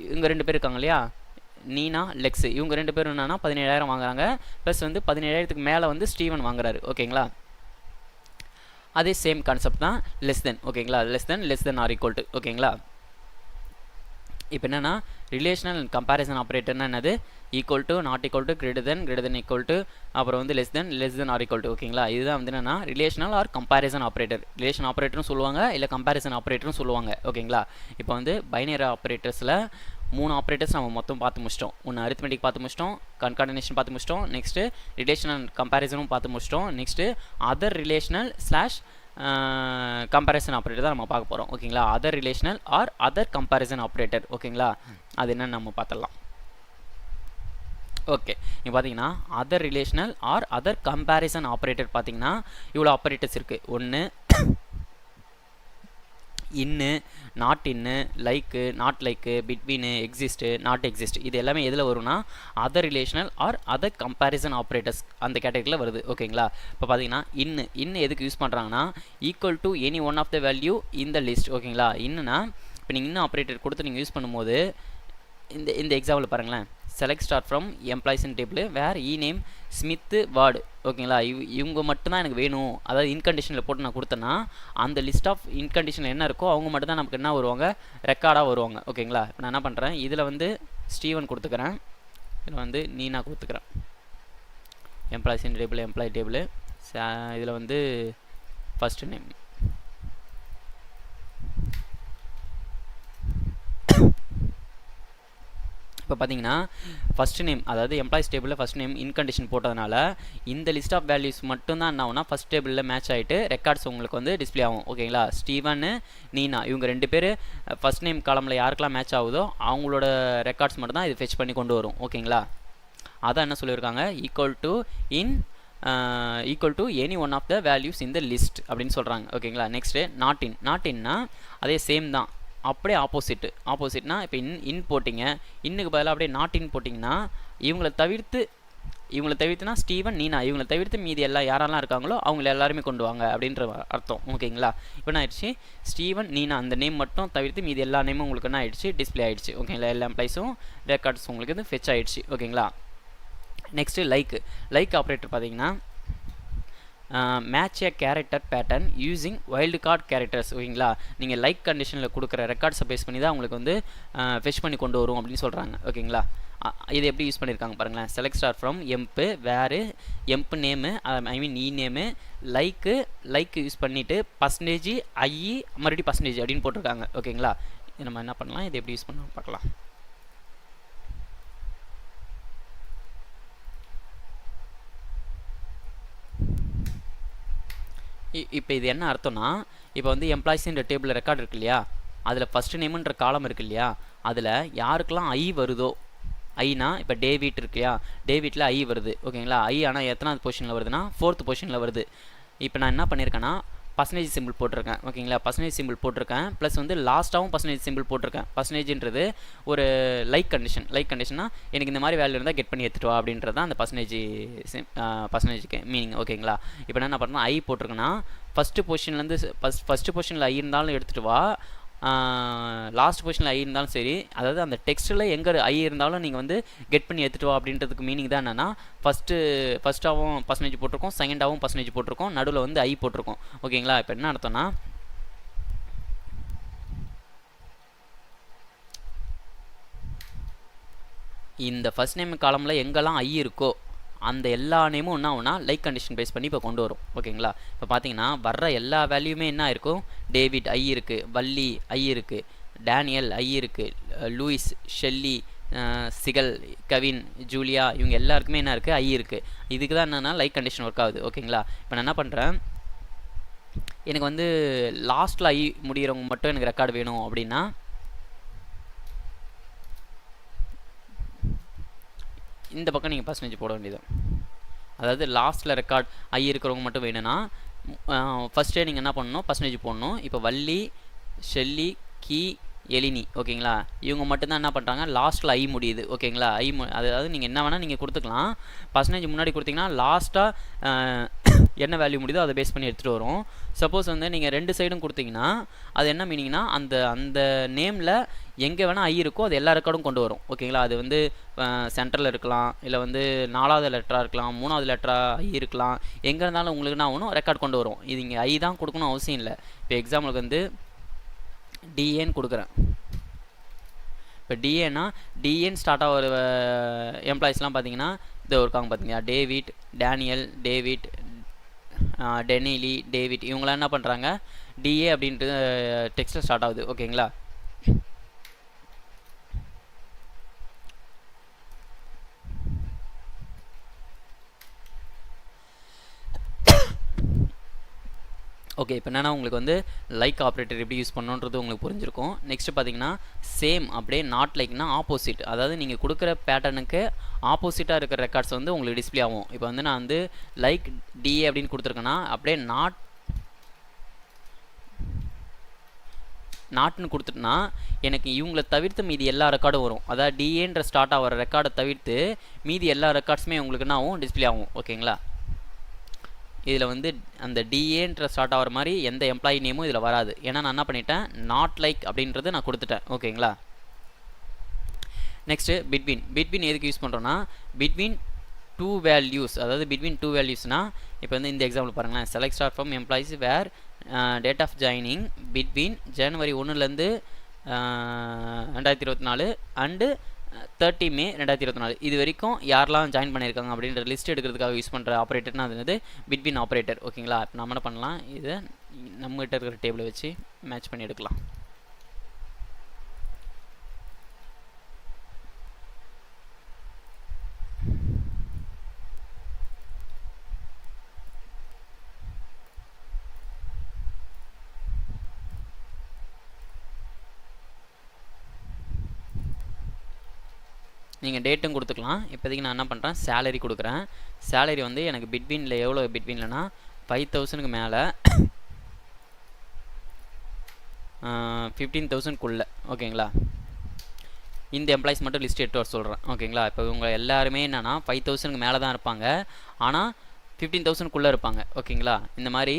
இவங்க ரெண்டு பேர் இருக்காங்க இல்லையா, நீனா லெக்ஸ், இவங்க ரெண்டு பேரும் என்னன்னா 17,000 வாங்குறாங்க, ப்ளஸ் வந்து 17,000 மேலே வந்து ஸ்டீவன் வாங்குறாரு ஓகேங்களா. அதே சேம் கான்செப்ட் தான் லெஸ் தென் ஓகேங்களா. Less than or equal to ஓகேங்களா. இப்போ என்னென்னா ரிலேஷனல் அண்ட் கம்பேரிசன் ஆப்ரேட்டர்னா என்னது, equal to, not equal to, greater than equal to, அப்புறம் வந்து less than or equal to ஓகேங்களா. இதுதான் வந்து என்னென்னா relational or comparison operator. Relation ஆப்ரேட்டரும் சொல்லுவாங்க, இல்லை கம்பேரிசன் ஆப்ரேட்டரும் சொல்லுவாங்க ஓகேங்களா. இப்போ வந்து பைனரி ஆப்ரேட்டர்ஸில் 3 ஆப்ரேட்டர்ஸ் நம்ம மொத்தம் பார்த்து முடிச்சிட்டோம். ஒன்று அரித்மெட்டிக் பார்த்து முடிச்சிட்டோம், கன்கார்டினேஷன் பார்த்து முடிச்சிட்டோம், நெக்ஸ்ட்டு ரிலேஷனல் அண்ட் கம்பேரிசனும் பார்த்து முடிச்சிட்டோம், next other relational slash comparison operator தான் நம்ம பார்க்க போகிறோம் ஓகேங்களா. Other relational or other comparison operator ஓகேங்களா. அது என்னன்னு நம்ம பார்த்துடலாம். ஓகே, இப்போ பார்த்தீங்கன்னா other relational or other comparison operator பார்த்தீங்கன்னா இவ்வளோ ஆப்ரேட்டர்ஸ் இருக்குது. ஒன்று in, not in, like, not like, between, exist, not exist, இது எல்லாமே எதில் வரும்னா other relational or other comparison operators அந்த கேட்டகரியில் வருது ஓகேங்களா. இப்போ பார்த்தீங்கன்னா இன்னு எதுக்கு யூஸ் பண்ணுறாங்கன்னா equal to any one of the value இந்த லிஸ்ட் ஓகேங்களா. இன்னுனா இப்போ நீங்கள் இன்னும் ஆப்ரேட்டர் கொடுத்து நீங்கள் யூஸ் பண்ணும்போது இந்த எக்ஸாம்பிள் பாருங்களேன், select star from employees in table where e name Smith Ward ஓகேங்களா. இவங்க மட்டும்தான் எனக்கு வேணும், அதாவது இன்கண்டிஷனில் போட்டு நான் கொடுத்தேன்னா அந்த லிஸ்ட் ஆஃப் இன்கண்டிஷனில் என்ன இருக்கோ அவங்க மட்டும் தான் நமக்கு என்ன வருவாங்க, ரெக்கார்டாக வருவாங்க ஓகேங்களா. இப்போ நான் என்ன பண்ணுறேன், இதில் வந்து ஸ்டீவன் கொடுத்துக்கிறேன், இதில் வந்து நீனா கொடுத்துக்கிறேன். Employees in table employee table, இதில் வந்து ஃபஸ்ட்டு நேம் இப்போ பார்த்தீங்கன்னா ஃபஸ்ட்டு நேம், அதாவது எம்ப்ளாய்ஸ் டேபிளில் ஃபஸ்ட் நேம் இன்கண்டிஷன் போட்டதுனால இந்த லிஸ்ட் ஆஃப் வேல்யூஸ் மட்டும்தான் என்ன ஆகும்னா ஃபஸ்ட் டேபிளில் மேட்ச் ஆகிட்டு ரெக்கார்ட்ஸ் உங்களுக்கு வந்து டிஸ்பிளே ஆகும் ஓகேங்களா. ஸ்டீவன் நீனா இவங்க 2 பேர் ஃபஸ்ட் நேம் காலமில் யாருக்கெல்லாம் மேட்ச் ஆகுதோ அவங்களோட ரெக்கார்ட்ஸ் மட்டும் தான் இது ஃபெச் பண்ணி கொண்டு வரும் ஓகேங்களா. அதான் என்ன சொல்லியிருக்காங்க, equal to any one of the values in the list அப்படின்னு சொல்கிறாங்க ஓகேங்களா. நெக்ஸ்ட்டு நாட் இன்னா அதே சேம் தான், அப்படியே ஆப்போசிட்னா இப்போ இன் போட்டிங்க, இன்னுக்கு பதிலாக அப்படியே நாட் இன் போட்டிங்கன்னா இவங்களை தவிர்த்துனா ஸ்டீவன் நீனா இவங்களை தவிர்த்து மீதி எல்லாம் யாரெல்லாம் இருக்காங்களோ அவங்கள எல்லாருமே கொண்டு வாங்க அப்படின்ற அர்த்தம் ஓகேங்களா. இப்போ என்ன ஆயிடுச்சு, ஸ்டீவன் நீனா அந்த நேம் மட்டும் தவிர்த்து மீதி எல்லா நேமும் உங்களுக்கு என்ன ஆயிடுச்சு, டிஸ்பிளே ஆயிடுச்சு ஓகேங்களா. எல்லா எம்ப்ளாய்ஸும் ரெக்கார்ட்ஸ் உங்களுக்கு வந்து ஃபெச் ஆயிடுச்சு ஓகேங்களா. நெக்ஸ்ட்டு லைக் ஆப்ரேட்டர் பார்த்தீங்கன்னா match a character pattern using wild card characters ஓகேங்களா. நீங்கள் லைக் கண்டிஷனில் கொடுக்குற ரெக்கார்ட்ஸை பேஸ் பண்ணி தான் உங்களுக்கு வந்து ஃபெச் பண்ணி கொண்டு வரும் அப்படின்னு சொல்கிறாங்க ஓகேங்களா. இது எப்படி யூஸ் பண்ணியிருக்காங்க பாருங்களேன், செலக்ட் ஸ்டார் ஃப்ரம் எம்ப்பு வேறு எம்ப் நேமு ஐ மீன் இ நேமு லைக்கு யூஸ் பண்ணிவிட்டு பர்சன்டேஜ் மறுபடியும் பர்சன்டேஜ் அப்படின்னு போட்டிருக்காங்க ஓகேங்களா. நம்ம என்ன பண்ணலாம், இது எப்படி யூஸ் பண்ணலாம் பார்க்கலாம். இப்போ இது என்ன அர்த்தம்னா, இப்போ வந்து எம்ப்ளாய்ஸின்ற டேபிளில் ரெக்கார்டு இருக்கு இல்லையா, அதில் ஃபஸ்ட்டு நேமுன்ற காலம் இருக்கு இல்லையா, அதில் யாருக்கெல்லாம் ஐ வருதோ, ஐனா இப்போ டேவிட் இருக்கு இல்லையா, டேவிட்டில் ஐ வருது ஓகேங்களா. ஐ ஆனால் எத்தனாவது பொசிஷனில் வருதுன்னா 4th பொசிஷனில் வருது. இப்போ நான் என்ன பண்ணியிருக்கேன்னா பர்சன்டேஜ் சிம்பிள் போட்டிருக்கேன் ஓகேங்களா. பர்சன்டேஜ் சிம்பிள் போட்டிருக்கேன் ப்ளஸ் வந்து லாஸ்ட்டாகவும் பர்சன்டேஜ் சிம்பிள் போட்டிருக்கேன். பர்சன்டேஜ்ன்றது ஒரு லைக் கண்டிஷன்னா எனக்கு இந்த மாதிரி வேல்யூ இருந்தால் கெட் பண்ணி எடுத்துட்டு வா அப்படின்றது தான் அந்த பர்சன்டேஜுக்கு மீனிங் ஓகேங்களா. இப்போ நான் என்ன பண்ணுறேன், ஐ போட்டிருக்கேன்னா ஃபஸ்ட்டு பொசிஷனில் ஐ இருந்தாலும் எடுத்துகிட்டு வா, லாஸ்ட் பொசிஷனில் ஐ இருந்தாலும் சரி, அதாவது அந்த டெக்ஸ்ட்டில் எங்கே ஐ இருந்தாலும் நீங்கள் வந்து கெட் பண்ணி எடுத்துகிட்டு வா அப்படின்றதுக்கு மீனிங் தான் என்னென்னா ஃபஸ்ட்டாகவும் பர்சன்டேஜ் போட்டிருக்கோம், செகண்டாகவும் பர்சன்டேஜ் போட்டிருக்கோம், நடுவில் வந்து ஐ போட்டிருக்கோம் ஓகேங்களா. இப்போ என்ன அர்த்தம்னா இந்த ஃபஸ்ட் நேம் காலமில் எங்கெல்லாம் ஐ இருக்கோ அந்த எல்லா நேமும் என்ன ஆகும்னா லைக் கண்டிஷன் பேஸ் பண்ணி இப்போ கொண்டு வரும் ஓகேங்களா. இப்போ பார்த்தீங்கன்னா வர்ற எல்லா வேல்யூமே என்ன இருக்கும், டேவிட் ஐ இருக்குது, வள்ளி ஐ இருக்குது, டேனியல் ஐ இருக்குது, லூயிஸ், ஷெல்லி, சிகல், கவின், ஜூலியா இவங்க எல்லாருக்குமே என்ன இருக்குது, ஐ இருக்குது. இதுக்கு தான் என்னென்னா லைக் கண்டிஷன் ஒர்க் ஆகுது ஓகேங்களா. இப்போ நான் என்ன பண்ணுறேன், எனக்கு வந்து லாஸ்ட்டில் ஐ முடிகிறவங்க மட்டும் எனக்கு ரெக்கார்டு வேணும் அப்படின்னா இந்த பக்கம் நீங்கள் பர்சன்டேஜ் போட வேண்டியது. அதாவது லாஸ்ட்டில் ரெக்கார்ட் ஐ இருக்கிறவங்க மட்டும் வேணும்னா ஃபஸ்ட்டே நீங்கள் என்ன பண்ணணும், பர்சன்டேஜ் போடணும். இப்போ வள்ளி, ஷெல்லி, கீ, எலினி ஓகேங்களா இவங்க மட்டும்தான் என்ன பண்ணுறாங்க, லாஸ்ட்டில் ஐ முடியுது ஓகேங்களா. அதாவது நீங்கள் என்ன வேணால் நீங்கள் கொடுத்துக்கலாம். பர்சன்டேஜ் முன்னாடி கொடுத்தீங்கன்னா லாஸ்ட்டாக என்ன வேல்யூ முடியுதோ அதை பேஸ் பண்ணி எடுத்துகிட்டு வரும். சப்போஸ் வந்து நீங்கள் 2 சைடும் கொடுத்தீங்கன்னா அது என்ன மீனிங்னா அந்த நேமில் எங்கே வேணால் ஐ இருக்கோ அது எல்லா ரெக்கார்டும் கொண்டு வரும் ஓகேங்களா. அது வந்து சென்டரில் இருக்கலாம், இல்லை வந்து 4வது லெட்டராக இருக்கலாம், 3வது லெட்டராக ஐ இருக்கலாம், எங்கே இருந்தாலும் உங்களுக்கு என்ன ஆகணும், ரெக்கார்ட் கொண்டு வரும். இது இங்கே ஐ தான் கொடுக்கணும் அவசியம் இல்லை. இப்போ எக்ஸாம்பிளுக்கு வந்து டிஏன்னு கொடுக்குறேன். இப்போ டிஏன்னு ஸ்டார்ட் ஆகிற எம்ப்ளாயிஸ்லாம் பார்த்தீங்கன்னா இது இருக்காங்க பார்த்தீங்கன்னா, டேவிட், டேனியல், டேவிட், டெனிலி, டேவிட் இவங்களாம் என்ன பண்ணுறாங்க, டிஏ அப்படின்ட்டு டெக்ஸ்ட்டில் ஸ்டார்ட் ஆகுது ஓகேங்களா. ஓகே, இப்போ என்னென்னா உங்களுக்கு வந்து லைக் ஆப்ரேட்டர் எப்படி யூஸ் பண்ணணுன்றது உங்களுக்கு புரிஞ்சிருக்கும். நெக்ஸ்ட்டு பார்த்தீங்கன்னா சேம் அப்படியே நாட் லைக்னா ஆப்போசிட், அதாவது நீங்கள் கொடுக்குற பேட்டர்னுக்கு ஆப்போசிட்டாக இருக்கிற ரெக்கார்ட்ஸ் வந்து உங்களுக்கு டிஸ்பிளே ஆகும். இப்போ வந்து நான் வந்து லைக் டிஏ அப்படின்னு கொடுத்துருக்கேன்னா அப்படியே நாட்னு கொடுத்துட்டுனா எனக்கு இவங்களை தவிர்த்து மீதி எல்லா ரெக்கார்டும் வரும். அதாவது டிஏன்ற ஸ்டார்ட் ஆகிற ரெக்கார்டை தவிர்த்து மீதி எல்லா ரெக்கார்ட்ஸுமே உங்களுக்கு என்ன ஆகும், டிஸ்பிளே ஆகும் ஓகேங்களா. இதில் வந்து அந்த டிஏன்ற ஸ்டார்ட் ஆகிற மாதிரி எந்த எம்ப்ளாயி நேமும் இதில் வராது. ஏன்னா நான் என்ன பண்ணிட்டேன், நாட் லைக் அப்படின்றது நான் கொடுத்துட்டேன் ஓகேங்களா. நெக்ஸ்ட்டு பிட்வீன் எதுக்கு யூஸ் பண்ணுறோன்னா பிட்வீன் டூ வேல்யூஸ், அதாவது பிட்வீன் டூ வேல்யூஸ்னால் இப்போ வந்து இந்த எக்ஸாம்பிள் பாருங்களேன், select star from employees where date of joining between January 1லேருந்து 2024 அண்டு 30 May 2024 இது வரைக்கும் யாரெல்லாம் ஜாயின் பண்ணியிருக்காங்க அப்படின்ற லிஸ்ட் எடுக்கிறதுக்காக யூஸ் பண்ணுற ஆப்ரேட்டர்னா அது வந்து பிட்வீன் ஆப்ரேட்டர். ஓகேங்களா, இப்போ நம்ம என்ன பண்ணலாம், இதை நம்மகிட்ட இருக்கிற டேபிளை வச்சு மேட்ச் பண்ணி எடுக்கலாம். நீங்கள் டேட்டும் கொடுத்துக்கலாம். இப்போதைக்கு நான் என்ன பண்ணுறேன், சேலரி கொடுக்குறேன். சேலரி வந்து எனக்கு பிட்வீனில் எவ்வளோ பிட்வீன்லனா 5000க்கு மேலே 15,000க்குள்ளே. ஓகேங்களா, இந்த எம்ப்ளாயிஸ் மட்டும் லிஸ்ட் எடுத்து வர சொல்கிறேன். ஓகேங்களா, இப்போ இவங்க எல்லாருமே என்னென்னா 5000க்கு மேலே தான் இருப்பாங்க, ஆனால் 15,000க்குள்ளே இருப்பாங்க. ஓகேங்களா, இந்த மாதிரி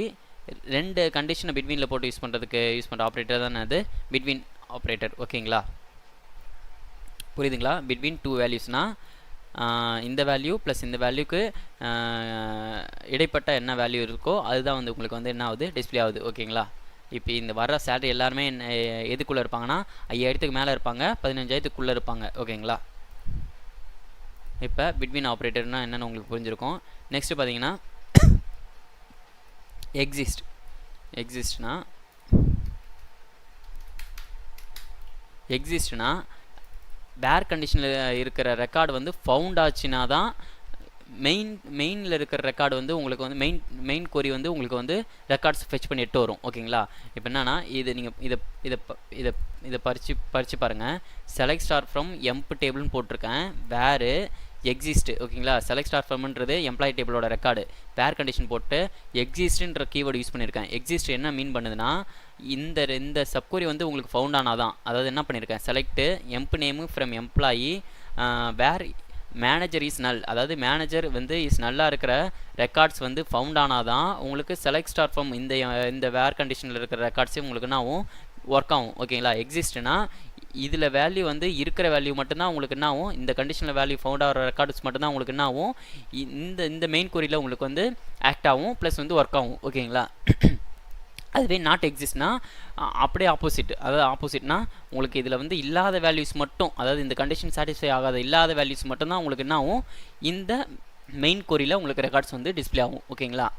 2 கண்டிஷனை பிட்வீனில் போட்டு யூஸ் பண்ணுற ஆப்ரேட்டர் தானே அது பிட்வீன் ஆப்ரேட்டர். ஓகேங்களா, புரியுதுங்களா? பிட்வீன் டூ வேல்யூஸ்னால் இந்த வேல்யூ ப்ளஸ் இந்த வேல்யூக்கு இடைப்பட்ட என்ன வேல்யூ இருக்கோ அதுதான் வந்து உங்களுக்கு வந்து என்ன ஆகுது, டிஸ்பிளே ஆகுது. ஓகேங்களா, இப்போ இந்த வர்ற சேலரி எல்லாருமே எதுக்குள்ளே இருப்பாங்கன்னா 5000க்கு மேலே இருப்பாங்க, 15,000க்குள்ளே இருப்பாங்க. ஓகேங்களா, இப்போ பிட்வீன் ஆப்ரேட்டர்னா என்னென்னு உங்களுக்கு புரிஞ்சிருக்கும். நெக்ஸ்ட்டு பார்த்தீங்கன்னா எக்ஸிஸ்ட்னா வேர் கண்டிஷனில் இருக்கிற ரெக்கார்டு வந்து ஃபவுண்ட் ஆச்சுன்னா தான் மெயினில் இருக்கிற ரெக்கார்டு வந்து உங்களுக்கு வந்து மெயின் கொரி வந்து உங்களுக்கு வந்து ரெக்கார்ட்ஸ் ஃபெச் பண்ணி எட்டு வரும். ஓகேங்களா, இப்போ என்னன்னா இது நீங்கள் இதை பறித்து பாருங்கள். செலக்ட் ஸ்டார் ஃப்ரம் எம்ப் டேபிள்னு போட்டிருக்கேன், வேறு எக்ஸிஸ்ட். ஓகேங்களா, செலக்ட் ஸ்டார் ஃப்ரம்ன்றது எம்ப்ளாயி டேபிளோட ரெக்கார்டு, வேர் கண்டிஷன் போட்டு எக்ஸிஸ்ட்ன்ற கீவேர்டு யூஸ் பண்ணியிருக்கேன். எக்ஸிஸ்ட் என்ன மீன் பண்ணுதுன்னா இந்த சப்கொரி வந்து உங்களுக்கு ஃபவுண்ட் ஆனாதான், அதாவது என்ன பண்ணியிருக்கேன், select emp name from employee where manager is null, அதாவது மேனேஜர் வந்து இஸ் நல்லாக இருக்கிற ரெக்கார்ட்ஸ் வந்து ஃபவுண்ட் ஆனாதான் உங்களுக்கு செலக்ட் ஸ்டார் ஃப்ரம் இந்த வேர் கண்டிஷனில் இருக்கிற ரெக்கார்ட்ஸே உங்களுக்கு என்ன ஆகும், ஒர்க் ஆகும். ஓகேங்களா, எக்ஸிஸ்ட்னா இதில் வேல்யூ வந்து இருக்கிற வேல்யூ மட்டும்தான் உங்களுக்கு என்ன ஆகும், இந்த கண்டிஷனில் வேல்யூ ஃபவுண்ட் ஆகிற ரெக்கார்ட்ஸ் மட்டும்தான் உங்களுக்கு என்ன ஆகும், இந்த மெயின் கொரியில் உங்களுக்கு வந்து ஆக்ட் ஆகும் ப்ளஸ் வந்து ஒர்க் ஆகும். ஓகேங்களா, அதுவே நாட் எக்ஸிஸ்ட்னா அப்படியே ஆப்போசிட், அதாவது ஆப்போசிட்னா உங்களுக்கு இதில் வந்து இல்லாத வேல்யூஸ் மட்டும், அதாவது இந்த கண்டிஷன் சாட்டிஸ்ஃபை ஆகாத இல்லாத வேல்யூஸ் மட்டும்தான் உங்களுக்கு என்ன ஆகும், இந்த மெயின் கொரியில் உங்களுக்கு ரெக்கார்ட்ஸ் வந்து டிஸ்பிளே ஆகும். ஓகேங்களா,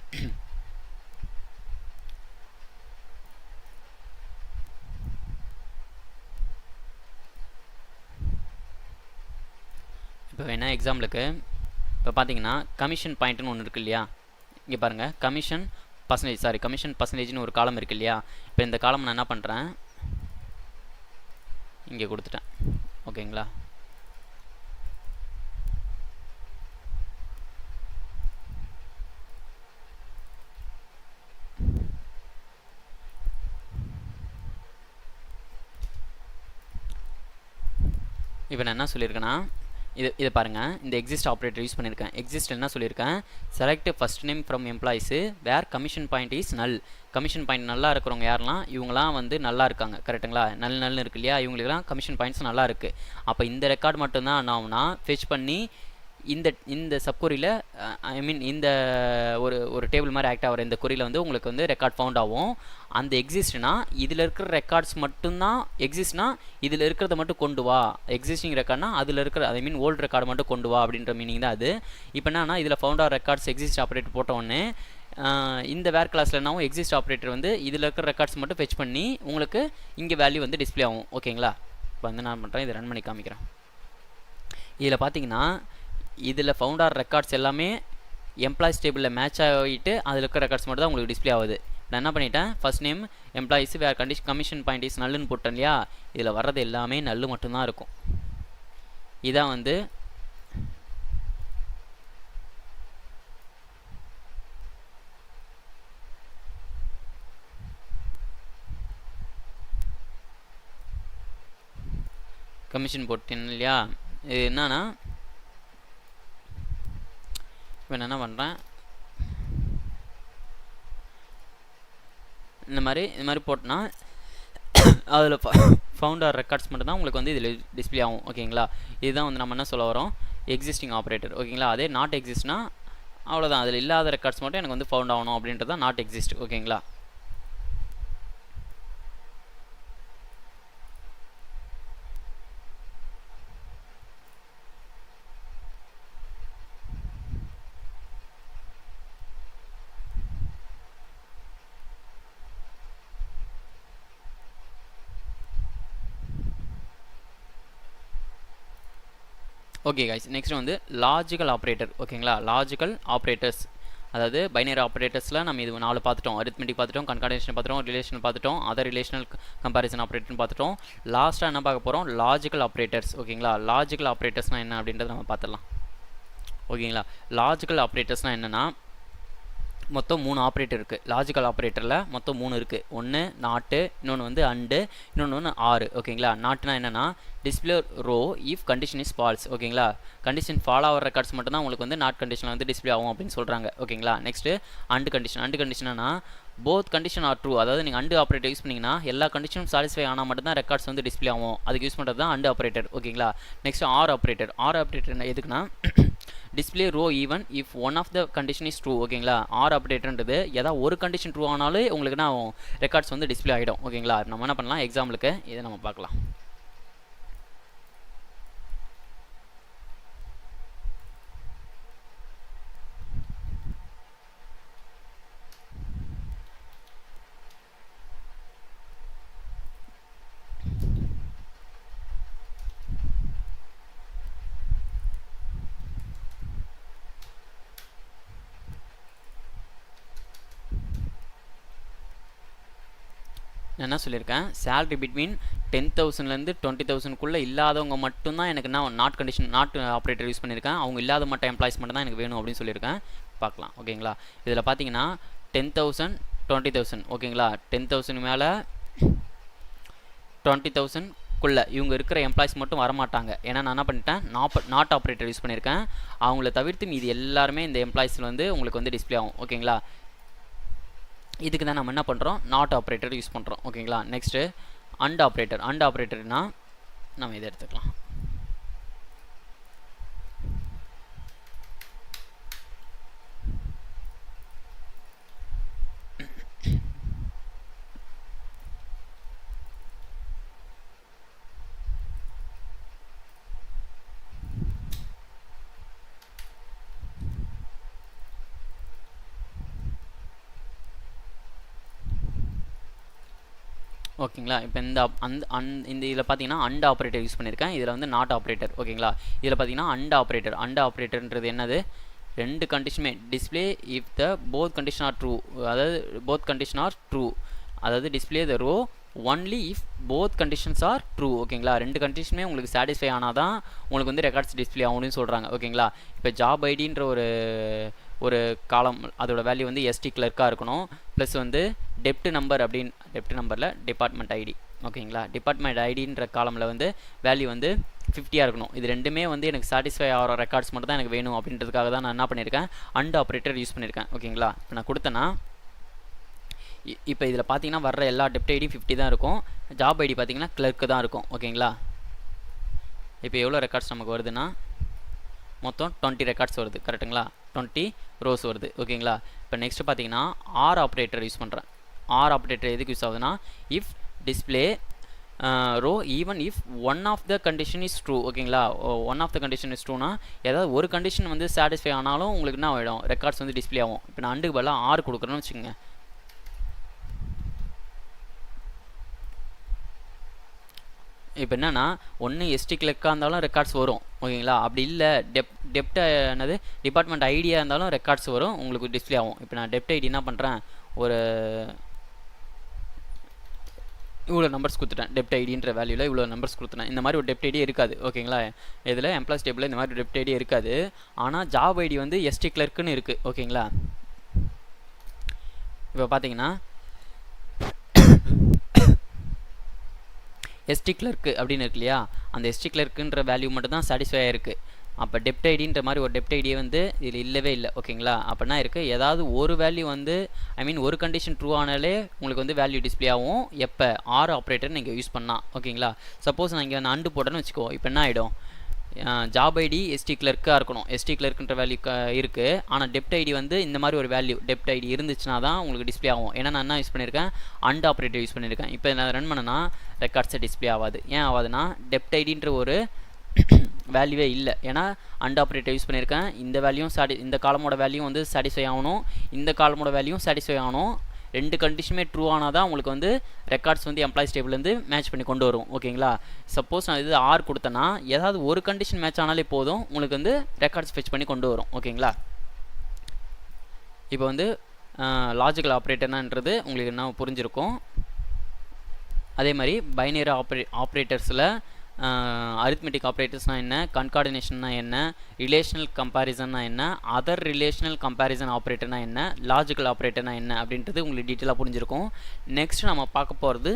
இப்போ வேணால் எக்ஸாம்பிளுக்கு இப்போ பார்த்தீங்கன்னா கமிஷன் பாயிண்ட்னு ஒன்று இருக்குது இல்லையா, இங்கே பாருங்கள் கமிஷன் பர்சன்டேஜ்னு ஒரு காலம் இருக்குது இல்லையா. இப்போ இந்த காலம் நான் என்ன பண்ணுறேன், இங்கே கொடுத்துட்டேன். ஓகேங்களா, இப்போ நான் என்ன சொல்லியிருக்கேன்னா இதை பாருங்கள், இந்த எக்ஸிஸ்ட் ஆப்ரேட்டர் யூஸ் பண்ணியிருக்கேன். எக்ஸிஸ்ட் என்ன சொல்லியிருக்கேன், select first name from employees where commission point is null. Commission point நல்லா இருக்கிறவங்க யாரெல்லாம், இவங்களாம் வந்து நல்லா இருக்காங்க. கரெக்டுங்களா, நல்ல இருக்கு இல்லையா, இவங்களுக்குலாம் கமிஷன் பாயிண்ட்ஸ் நல்லா இருக்குது. அப்போ இந்த ரெக்கார்டு மட்டும்தான் என்ன ஆகும்னா ஃபெச் பண்ணி இந்த சப்கொரியில் ஐ மீன் இந்த ஒரு டேபிள் மாதிரி ஆக்ட் ஆகிற இந்த கொரியில் வந்து உங்களுக்கு வந்து ரெக்கார்ட் ஃபவுண்ட் ஆகும். அந்த எக்ஸிஸ்ட்னா இதில் இருக்கிற ரெக்கார்ட்ஸ் மட்டும்தான், எக்ஸிஸ்ட்னா இதில் இருக்கிறத மட்டும் கொண்டு வா, எக்ஸிஸ்டிங் ரெக்கார்ட்னா அதில் இருக்கிற ஐ மீன் ஓல்டு ரெக்கார்டு மட்டும் கொண்டு வா அப்படின்ற மீனிங் தான் அது. இப்போ என்னன்னா இதில் ஃபவுண்ட் ஆகிற ரெக்கார்ட்ஸ் எக்ஸிஸ்ட் ஆப்ரேட்டர் போட்ட உடனே இந்த வேர் கிளாஸில் என்னாவும் எக்ஸிஸ்ட் ஆப்ரேட்டர் வந்து இதில் இருக்கிற ரெக்கார்ட்ஸ் மட்டும் ஃபெச் பண்ணி உங்களுக்கு இங்கே வேல்யூ வந்து டிஸ்பிளே ஆகும். ஓகேங்களா, இப்போ வந்து நான் பண்ணுறேன், இதை ரன் பண்ணி காமிக்கிறேன். இதில் பார்த்தீங்கன்னா இதில் ஃபவுண்ட் ஆகிற ரெக்கார்ட்ஸ் எல்லாமே எம்ப்ளாயிஸ் டேபிளில் மேட்ச் ஆகிட்டு அதில் இருக்கிற ரெக்கார்ட்ஸ் மட்டும் தான் உங்களுக்கு டிஸ்பிளே ஆகுது. நான் என்ன பண்ணிட்டேன், first name employees where commission point is நல்லுன்னு போட்டேன் இல்லையா, இதில் வர்றது எல்லாமே நல்லு மட்டும்தான் இருக்கும். இதான் வந்து கமிஷன் போட்டேன் இல்லையா. இது என்னன்னா இப்போ நான் என்ன பண்ணுறேன், இந்த மாதிரி போட்டோன்னா அதில் ஃபவுண்ட் ஆர் ரெக்கார்ட்ஸ் மட்டும் தான் உங்களுக்கு வந்து இதில் டிஸ்பிளே ஆகும். ஓகேங்களா, இதுதான் வந்து நம்ம என்ன சொல்ல வரோம், எக்ஸிஸ்டிங் ஆப்ரேட்டர். ஓகேங்களா, அதே நாட் எக்ஸிஸ்ட்னா அவ்வளோதான், அதில் இல்லாத ரெக்கார்ட்ஸ் மட்டும் எனக்கு வந்து ஃபவுண்ட் ஆகணும் அப்படின்றது தான் நாட் எக்ஸிஸ்ட். ஓகேங்களா, ஓகே கைஸ், நெக்ஸ்ட் வந்து லாஜிக்கல் ஆப்ரேட்டர். ஓகேங்களா, லாஜிக்கல் ஆப்ரேட்டர்ஸ், அதாவது பைனரி ஆப்ரேட்டர்ஸில் நம்ம இது 4 பார்த்துட்டோம். அரித்மெட்டிக் பார்த்துட்டோம், கன்கார்டினேஷன் பார்த்துட்டோம், ரிலேஷன் பார்த்துட்டோம், அதர் ரிலேஷனல் கம்பாரிசன் ஆப்ரேட்டர்னு பார்த்துட்டோம். லாஸ்ட்டாக என்ன பார்க்க போகிறோம், லாஜிக்கல் ஆப்ரேட்டர்ஸ். ஓகேங்களா, லாஜிக்கல் ஆப்ரேட்டர்ஸ்னால் என்ன அப்படின்றத நம்ம பார்த்துடலாம். ஓகேங்களா, லாஜிக்கல் ஆப்ரேட்டர்ஸ்னால் என்னென்னா மொத்தம் 3 ஆப்ரேட்டர் இருக்குது. லாஜிக்கல் ஆப்ரேட்டரில் மொத்தம் 3 இருக்குது. ஒன்று நாட்டு, இன்னொன்று வந்து அண்டு, இன்னொன்று ஆறு. ஓகேங்களா, நாட்டுனா என்னென்னா display row if condition is false. ஓகேங்களா, கண்டிஷன் ஃபாலோ ஆகிற ரெக்கார்ட்ஸ் மட்டும் தான் உங்களுக்கு வந்து நாட் கண்டிஷனில் வந்து டிஸ்பிளே ஆகும் அப்படின்னு சொல்கிறாங்க. ஓகேங்களா, நெக்ஸ்ட்டு அண்டு கண்டிஷன். அண்டு கண்டிஷன்னா போத் கண்டிஷன் ஆர் ட்ரூ, அதாவது நீங்கள் அண்டு ஆப்ரேட்டர் யூஸ் பண்ணிங்கன்னா எல்லா கண்டிஷனும் சாட்டிஸ்ஃபை ஆனால் மட்டும் தான் ரெக்கார்ட்ஸ் வந்து டிஸ்பிளே ஆகும். அதுக்கு யூஸ் பண்ணுறது தான் அண்டு ஆப்ரேட்டர். ஓகேங்களா, next or operator. Or operator எதுக்குன்னா display row even if one of the condition is true. ஓகேங்களா, ஆர் ஆப்ரேட்டர்ன்றது ஏதாவது ஒரு கண்டிஷன் ட்ரூ ஆனாலும் உங்களுக்கு என்ன ஆகும், ரெக்கார்ட்ஸ் வந்து டிஸ்பிளே ஆகிடும். ஓகேங்களா, நம்ம என்ன பண்ணலாம், எக்ஸாம்பிளுக்கு இதை நம்ம பார்க்கலாம். நான் என்ன சொல்லியிருக்கேன், சேலரி பிட்வீன் 10,000லேருந்து 20,000க்குள்ளே இல்லாதவங்க மட்டும்தான் எனக்கு நான் not condition not operator use பண்ணியிருக்கேன். அவங்க இல்லாத மட்டும் எம்ப்ளாய்ஸ் மட்டும் தான் எனக்கு வேணும் அப்படின்னு சொல்லியிருக்கேன். பார்க்கலாம். ஓகேங்களா, இதில் பார்த்தீங்கன்னா 10,000 20,000. ஓகேங்களா, 10,000 மேலே 20,000க்குள்ளே இவங்க இருக்கிற எம்ப்ளாய்ஸ் மட்டும் வரமாட்டாங்க. ஏன்னா நான் என்ன பண்ணிட்டேன், நாட் ஆப்ரேட்டர் யூஸ் பண்ணியிருக்கேன். அவங்கள தவிர்த்து மீது எல்லாருமே இந்த எம்ப்ளாய்ஸில் வந்து உங்களுக்கு வந்து டிஸ்பிளே ஆகும். ஓகேங்களா, இதுக்கு தான் நம்ம என்ன பண்ணுறோம், நாட் ஆப்ரேட்டர் யூஸ் பண்ணுறோம். ஓகேங்களா, நெக்ஸ்ட்டு அண்ட் ஆப்ரேட்டர். அண்ட் ஆப்ரேட்டர்னா நம்ம இதை எடுத்துக்கலாம். ஓகேங்களா, இப்போ இந்த இதில் பார்த்தீங்கன்னா அண்ட் ஆப்ரேட்டர் யூஸ் பண்ணியிருக்கேன். இதில் வந்து நாட் ஆப்ரேட்டர். ஓகேங்களா, இதில் பார்த்தீங்கன்னா அண்ட் ஆப்ரேட்டர். அண்ட் ஆப்ரேட்டர்ன்றது என்னது, ரெண்டு கண்டிஷனுமே display if the both condition are true, அதாவது போத் கண்டிஷன் ஆர் ட்ரூ, அதாவது display the row only if both conditions are true. ஓகேங்களா, ரெண்டு கண்டிஷனுமே உங்களுக்கு சாட்டிஸ்ஃபை ஆனால் தான் உங்களுக்கு வந்து ரெக்கார்ட்ஸ் டிஸ்பிளே ஆகணும்னு சொல்கிறாங்க. ஓகேங்களா, இப்போ ஜாப் ஐடின்ற ஒரு காலம், அதோட வேல்யூ வந்து எஸ்டி கிளர்க்காக இருக்கணும். ப்ளஸ் வந்து டெப்ட் நம்பர் அப்படின்னு, டெப்ட் நம்பரில் டிபார்ட்மெண்ட் ஐடி. ஓகேங்களா, டிபார்ட்மெண்ட் ஐடின்ற காலமில் வந்து வேல்யூ வந்து 50 இருக்கணும். இது ரெண்டுமே வந்து எனக்கு சாட்டிஸ்ஃபை ஆகிற ரெக்கார்ட்ஸ் மட்டும் தான் எனக்கு வேணும் அப்படின்றதுக்காக தான் நான் என்ன பண்ணியிருக்கேன், அண்ட் ஆப்ரேட்டர் யூஸ் பண்ணியிருக்கேன். ஓகேங்களா, இப்போ நான் கொடுத்தேன்னா இப்போ இதில் பார்த்தீங்கன்னா வர்ற எல்லா டெப்ட் ஐடியும் 50 தான் இருக்கும். ஜாப் ஐடி பார்த்தீங்கன்னா கிளர்க்கு தான் இருக்கும். ஓகேங்களா, இப்போ எவ்வளோ ரெக்கார்ட்ஸ் நமக்கு வருதுன்னா மொத்தம் 20 ரெக்கார்ட்ஸ் வருது. கரெக்டுங்களா, 20 ரோஸ் வருது. ஓகேங்களா, இப்போ நெக்ஸ்ட் பார்த்தீங்கன்னா ஆர் ஆப்ரேட்டர் யூஸ் பண்ணுறேன். ஆர் ஆப்ரேட்டர் எதுக்கு யூஸ் ஆகுதுன்னா if display row even if one of the condition is true. ஓகேங்களா, one of the condition is ட்ரூனா ஏதாவது ஒரு கண்டிஷன் வந்து சாட்டிஸ்ஃபை ஆனாலும் உங்களுக்கு என்ன ஆகிடும், ரெக்கார்ட்ஸ் வந்து டிஸ்பிளே ஆகும். இப்போ நான் அண்டுக்கு பதிலாக ஆர் கொடுக்குறேன்னு வச்சுக்கோங்க. இப்போ என்னென்னா ஒன்று எஸ்டி கிளர்க்காக இருந்தாலும் ரெக்கார்ட்ஸ் வரும். ஓகேங்களா, அப்படி இல்லை டெப்ட் என்னது டிபார்ட்மெண்ட் ஐடியா இருந்தாலும் ரெக்கார்ட்ஸ் வரும், உங்களுக்கு டிஸ்பிளே ஆகும். இப்போ நான் டெப்ட் ஐடி என்ன பண்ணுறேன், ஒரு இவ்வளோ நம்பர்ஸ் கொடுத்துட்டேன். டெப்ட் ஐடின்ற வேல்யூவில் இவ்வளோ நம்பர்ஸ் கொடுத்துட்டேன். இந்த மாதிரி ஒரு டெப்ட் ஐடி இருக்காது. ஓகேங்களா, இதில் எம்ப்ளாய்ஸ் டேபிளில் இந்த மாதிரி டெப்ட் ஐடி இருக்காது. ஆனால் ஜாப் ஐடி வந்து எஸ்டி கிளர்க்குன்னு இருக்குது. ஓகேங்களா, இப்போ பார்த்தீங்கன்னா எஸ்டி கிளர்க்கு அப்படின்னு இருக்கு இல்லையா, அந்த எஸ்டி கிளர்க்குன்ற வேல்யூ மட்டும் தான் சாட்டிஸ்ஃபை ஆகிருக்கு. அப்போ டெப்ட் ஐடின்ற மாதிரி ஒரு டெப்ட் ஐடியே வந்து இதில் இல்லவே இல்லை. ஓகேங்களா, அப்படின்னா இருக்குது ஏதாவது ஒரு வேல்யூ வந்து ஒரு கண்டிஷன் ட்ரூ ஆனாலே உங்களுக்கு வந்து வேல்யூ டிஸ்பிளே ஆகும். எப்போ ஆர் ஆப்ரேட்டர் நீங்கள் யூஸ் பண்ணால். ஓகேங்களா, சப்போஸ் நான் இங்கே அண்டு போட்டேன்னு வச்சுக்கோ, இப்போ என்ன ஆகிடும், ஜாப் ஐடி எஸ்டி கிளர்க்காக இருக்கணும், எஸ்டி கிளர்க்குன்ற வேல்யூ இருக்குது. ஆனால் டெப்ட் ஐடி வந்து இந்த மாதிரி ஒரு வேல்யூ டெப்ட் ஐடி இருந்துச்சுன்னா தான் உங்களுக்கு டிஸ்பிளே ஆகும். ஏன்னா நான் என்ன யூஸ் பண்ணியிருக்கேன், அண்ட் ஆப்ரேட்டர் யூஸ் பண்ணியிருக்கேன். இப்போ நான் ரன் பண்ணேன்னா ரெக்கார்ட்ஸை டிஸ்பிளே ஆகாது. ஏன் ஆகாதுன்னா டெப்ட் ஐடின்ற ஒரு வேல்யூவே இல்லை. ஏன்னா அண்ட் ஆப்ரேட்டர் யூஸ் பண்ணியிருக்கேன். இந்த வேல்யூவும் இந்த காலமோட வேல்யூ வந்து சாட்டிஸ்ஃபை ஆகணும், இந்த காலமோட வேல்யூவும் சாட்டிஸ்ஃபை ஆகணும். ரெண்டு கண்டிஷனுமே ட்ரூ ஆனால் தான் உங்களுக்கு வந்து ரெக்கார்ட்ஸ் வந்து எம்ப்ளாயிஸ் டேபிள்லேருந்து மேட்ச் பண்ணி கொண்டு வரும். ஓகேங்களா, சப்போஸ் நான் இது ஆர் கொடுத்தேன்னா ஏதாவது ஒரு கண்டிஷன் மேட்ச் ஆனாலே போதும் உங்களுக்கு வந்து ரெக்கார்ட்ஸ் ஃபெச் பண்ணி கொண்டு வரும். ஓகேங்களா, இப்போ வந்து லாஜிக்கல் ஆப்ரேட்டர்னான்றது உங்களுக்கு என்ன புரிஞ்சிருக்கும். அதே மாதிரி பைனரி ஆப்ரேட்டர்ஸில் அரித்மெட்டிக் ஆப்ரேட்டர்ஸ்னால் என்ன, கன்கார்டினேஷன்னா என்ன, ரிலேஷனல் கம்பேரிசன்னா என்ன, அதர் ரிலேஷனல் கம்பேரிசன் ஆப்ரேட்டர்னா என்ன, லாஜிக்கல் ஆப்ரேட்டர்னா என்ன அப்படின்றது உங்களுக்கு டீட்டெயிலாக புரிஞ்சிருக்கும். நெக்ஸ்ட் நம்ம பார்க்க போகிறது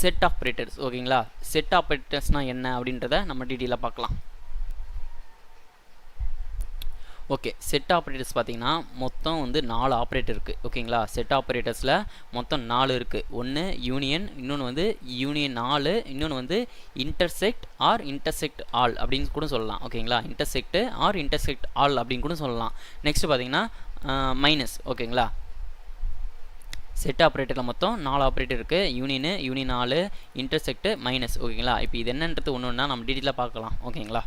செட் ஆப்ரேட்டர்ஸ். ஓகேங்களா, செட் ஆப்ரேட்டர்ஸ்னால் என்ன அப்படின்றத நம்ம டீட்டெயிலாக பார்க்கலாம். ஓகே, செட் ஆப்ரேட்டர்ஸ் பார்த்தீங்கன்னா மொத்தம் வந்து 4 ஆப்ரேட்டர் இருக்குது. ஓகேங்களா, செட் ஆப்ரேட்டர்ஸில் மொத்தம் 4 இருக்குது. ஒன்று யூனியன், இன்னொன்று வந்து யூனியன் 4, இன்னொன்று வந்து இன்டர்செக்ட் ஆர் இன்டர்செக்ட் ஆல் அப்படின்னு கூட சொல்லலாம். ஓகேங்களா, இன்டர்செக்ட் ஆர் இன்டர்செக்ட் ஆல் அப்படின்னு கூட சொல்லலாம். நெக்ஸ்ட் பார்த்தீங்கன்னா மைனஸ். ஓகேங்களா, செட் ஆப்ரேட்டரில் மொத்தம் 4 ஆப்ரேட்டர் இருக்குது. Union 4, intersect, minus. ஓகேங்களா, இப்போ இது என்னன்றது ஒன்று ஒன்றா நம்ம டீட்டெயிலாக பார்க்கலாம். ஓகேங்களா,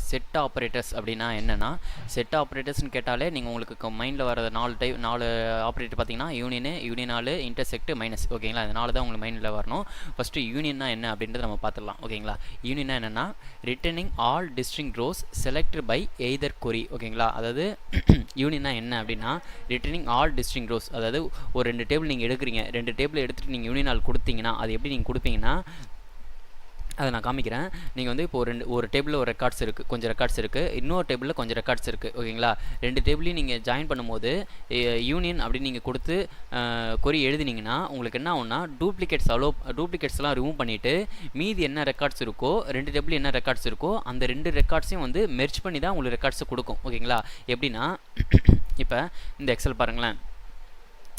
செட் ஆப்ரேட்டர்ஸ் அப்படின்னா என்னென்னா, செட் ஆப்ரேட்டர்ஸ்னு கேட்டாலே நீங்கள் உங்களுக்கு மைண்டில் வர 4 ஆப்ரேட்டர் பார்த்தீங்கன்னா யூனியன் 4, இன்டர்செக்ட், மைனஸ். ஓகேங்களா, இந்த 4 தான் உங்களுக்கு மைண்டில் வரணும். ஃபஸ்ட்டு யூனியன்னா என்ன அப்படின்றத நம்ம பார்த்துடலாம். ஓகேங்களா, யூனியன்னா என்னென்னா returning all distinct rows selected by either query. ஓகேங்களா, அதாவது யூனியன்னா என்ன அப்படின்னா ரிட்டர்னிங் ஆல் டிஸ்டிங்க்ட் ரோஸ், அதாவது ஒரு 2 டேபிள் நீங்கள் எடுக்கிறீங்க, 2 டேபிள் எடுத்துகிட்டு நீங்கள் யூனியன் ஆல் கொடுத்தீங்கன்னா அது எப்படி நீங்கள் கொடுப்பீங்கன்னா அதை நான் காமிக்கிறேன். நீங்கள் வந்து இப்போ ஒரு டேபிளில் ஒரு ரெக்கார்ட்ஸ் இருக்குது, கொஞ்சம் ரெக்கார்ட்ஸ் இருக்குது, இன்னொரு டேபிளில் கொஞ்சம் ரெக்கார்ட்ஸ் இருக்குது. ஓகேங்களா, 2 டேபிளையும் நீங்கள் ஜாயின் பண்ணும்போது யூனியன் அப்படின்னு நீங்கள் கொடுத்து கொரி எழுதினீங்கன்னா உங்களுக்கு என்ன ஆகும்னா டூப்ளிகேட்ஸ்லாம் ரிமூவ் பண்ணிவிட்டு மீதி என்ன ரெக்கார்ட்ஸ் இருக்கோ 2 டேபிள் என்ன ரெக்கார்ட்ஸ் இருக்கோ அந்த 2 ரெக்கார்ட்ஸையும் வந்து மெர்ஜ் பண்ணி தான் உங்களுக்கு ரெக்கார்ட்ஸை கொடுக்கும். ஓகேங்களா, எப்படின்னா இப்போ இந்த எக்ஸல் பாருங்களேன்,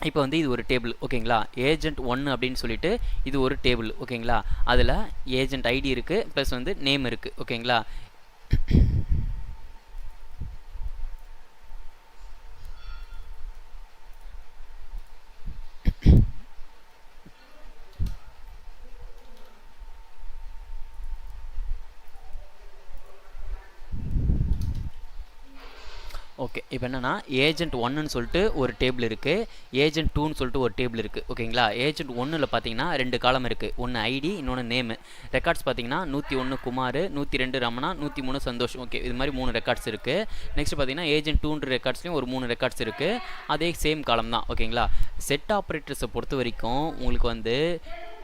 இப்போ வந்து இது ஒரு டேபிள். ஓகேங்களா, ஏஜென்ட் 1 அப்படின்னு சொல்லிட்டு இது ஒரு டேபிள். ஓகேங்களா, அதில் ஏஜென்ட் ஐடி இருக்குது ப்ளஸ் வந்து நேம் இருக்குது. ஓகேங்களா, ஓகே, இப்போ என்னென்னா ஏஜென்ட் 1ன்னு சொல்லிட்டு ஒரு டேபிள் இருக்குது, ஏஜென்ட் 2ன்னு சொல்லிட்டு ஒரு டேபிள் இருக்குது. ஓகேங்களா, ஏஜென்ட் 1ல் பார்த்தீங்கன்னா 2 காலம் இருக்குது, ஒன்று ஐடி இன்னொன்று நேமு. ரெக்கார்ட்ஸ் பார்த்தீங்கன்னா 101 குமார், 102 ரமணா, 103 சந்தோஷ். ஓகே, இது மாதிரி 3 ரெக்கார்ட்ஸ் இருக்குது. நெக்ஸ்ட் பார்த்தீங்கன்னா ஏஜென்ட் 2 ரெக்கார்ட்ஸ்லையும் ஒரு 3 ரெக்கார்ட்ஸ் இருக்குது, அதே சேம் காலம் தான். ஓகேங்களா, செட் ஆப்ரேட்டர்ஸை பொறுத்த வரைக்கும் உங்களுக்கு வந்து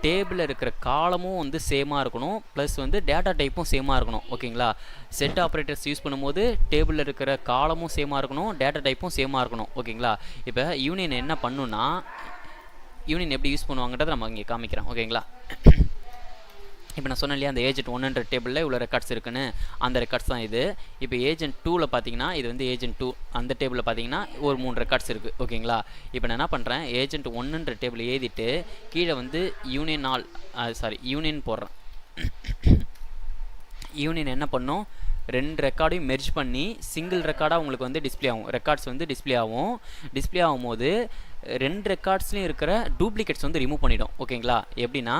டேபிளில் இருக்கிற காலமும் வந்து சேமாக இருக்கணும், ப்ளஸ் வந்து டேட்டா டைப்பும் சேமாக இருக்கணும். ஓகேங்களா, செட் ஆப்ரேட்டர்ஸ் யூஸ் பண்ணும்போது டேபிளில் இருக்கிற காலமும் சேமாக இருக்கணும், டேட்டா டைப்பும் சேமாக இருக்கணும். ஓகேங்களா, இப்போ யூனியன் என்ன பண்ணுன்னா, யூனியன் எப்படி யூஸ் பண்ணுவாங்கன்றதை நம்ம இங்கே காமிக்கிறேன். ஓகேங்களா, இப்போ நான் சொன்னேன் இல்லையா, அந்த ஏஜென்ட் 1 டேபிளில் இவ்வளோ ரெக்கார்ட்ஸ் இருக்குன்னு, அந்த ரெக்கார்ட்ஸ் தான் இது. இப்போ ஏஜென்ட் 2ல் பார்த்தீங்கன்னா இது வந்து ஏஜென்ட் 2, அந்த டேபிளில் பார்த்தீங்கன்னா ஒரு 3 ரெக்கார்ட்ஸ் இருக்குது. ஓகேங்களா, இப்போ நான் என்ன பண்ணுறேன், ஏஜென்ட் 1 டேபிள் எழுதிட்டு கீழே வந்து யூனியன் போடுறேன். யூனியன் என்ன பண்ணும், 2 ரெக்கார்டையும் மெர்ஜ் பண்ணி சிங்கிள் ரெக்கார்டாக உங்களுக்கு வந்து டிஸ்பிளே ஆகும், ரெக்கார்ட்ஸ் வந்து டிஸ்பிளே ஆகும். டிஸ்பிளே ஆகும்போது 2 ரெக்கார்ட்ஸ்லையும் இருக்கிற டூப்ளிகேட்ஸ் வந்து ரிமூவ் பண்ணிடும். ஓகேங்களா, எப்படின்னா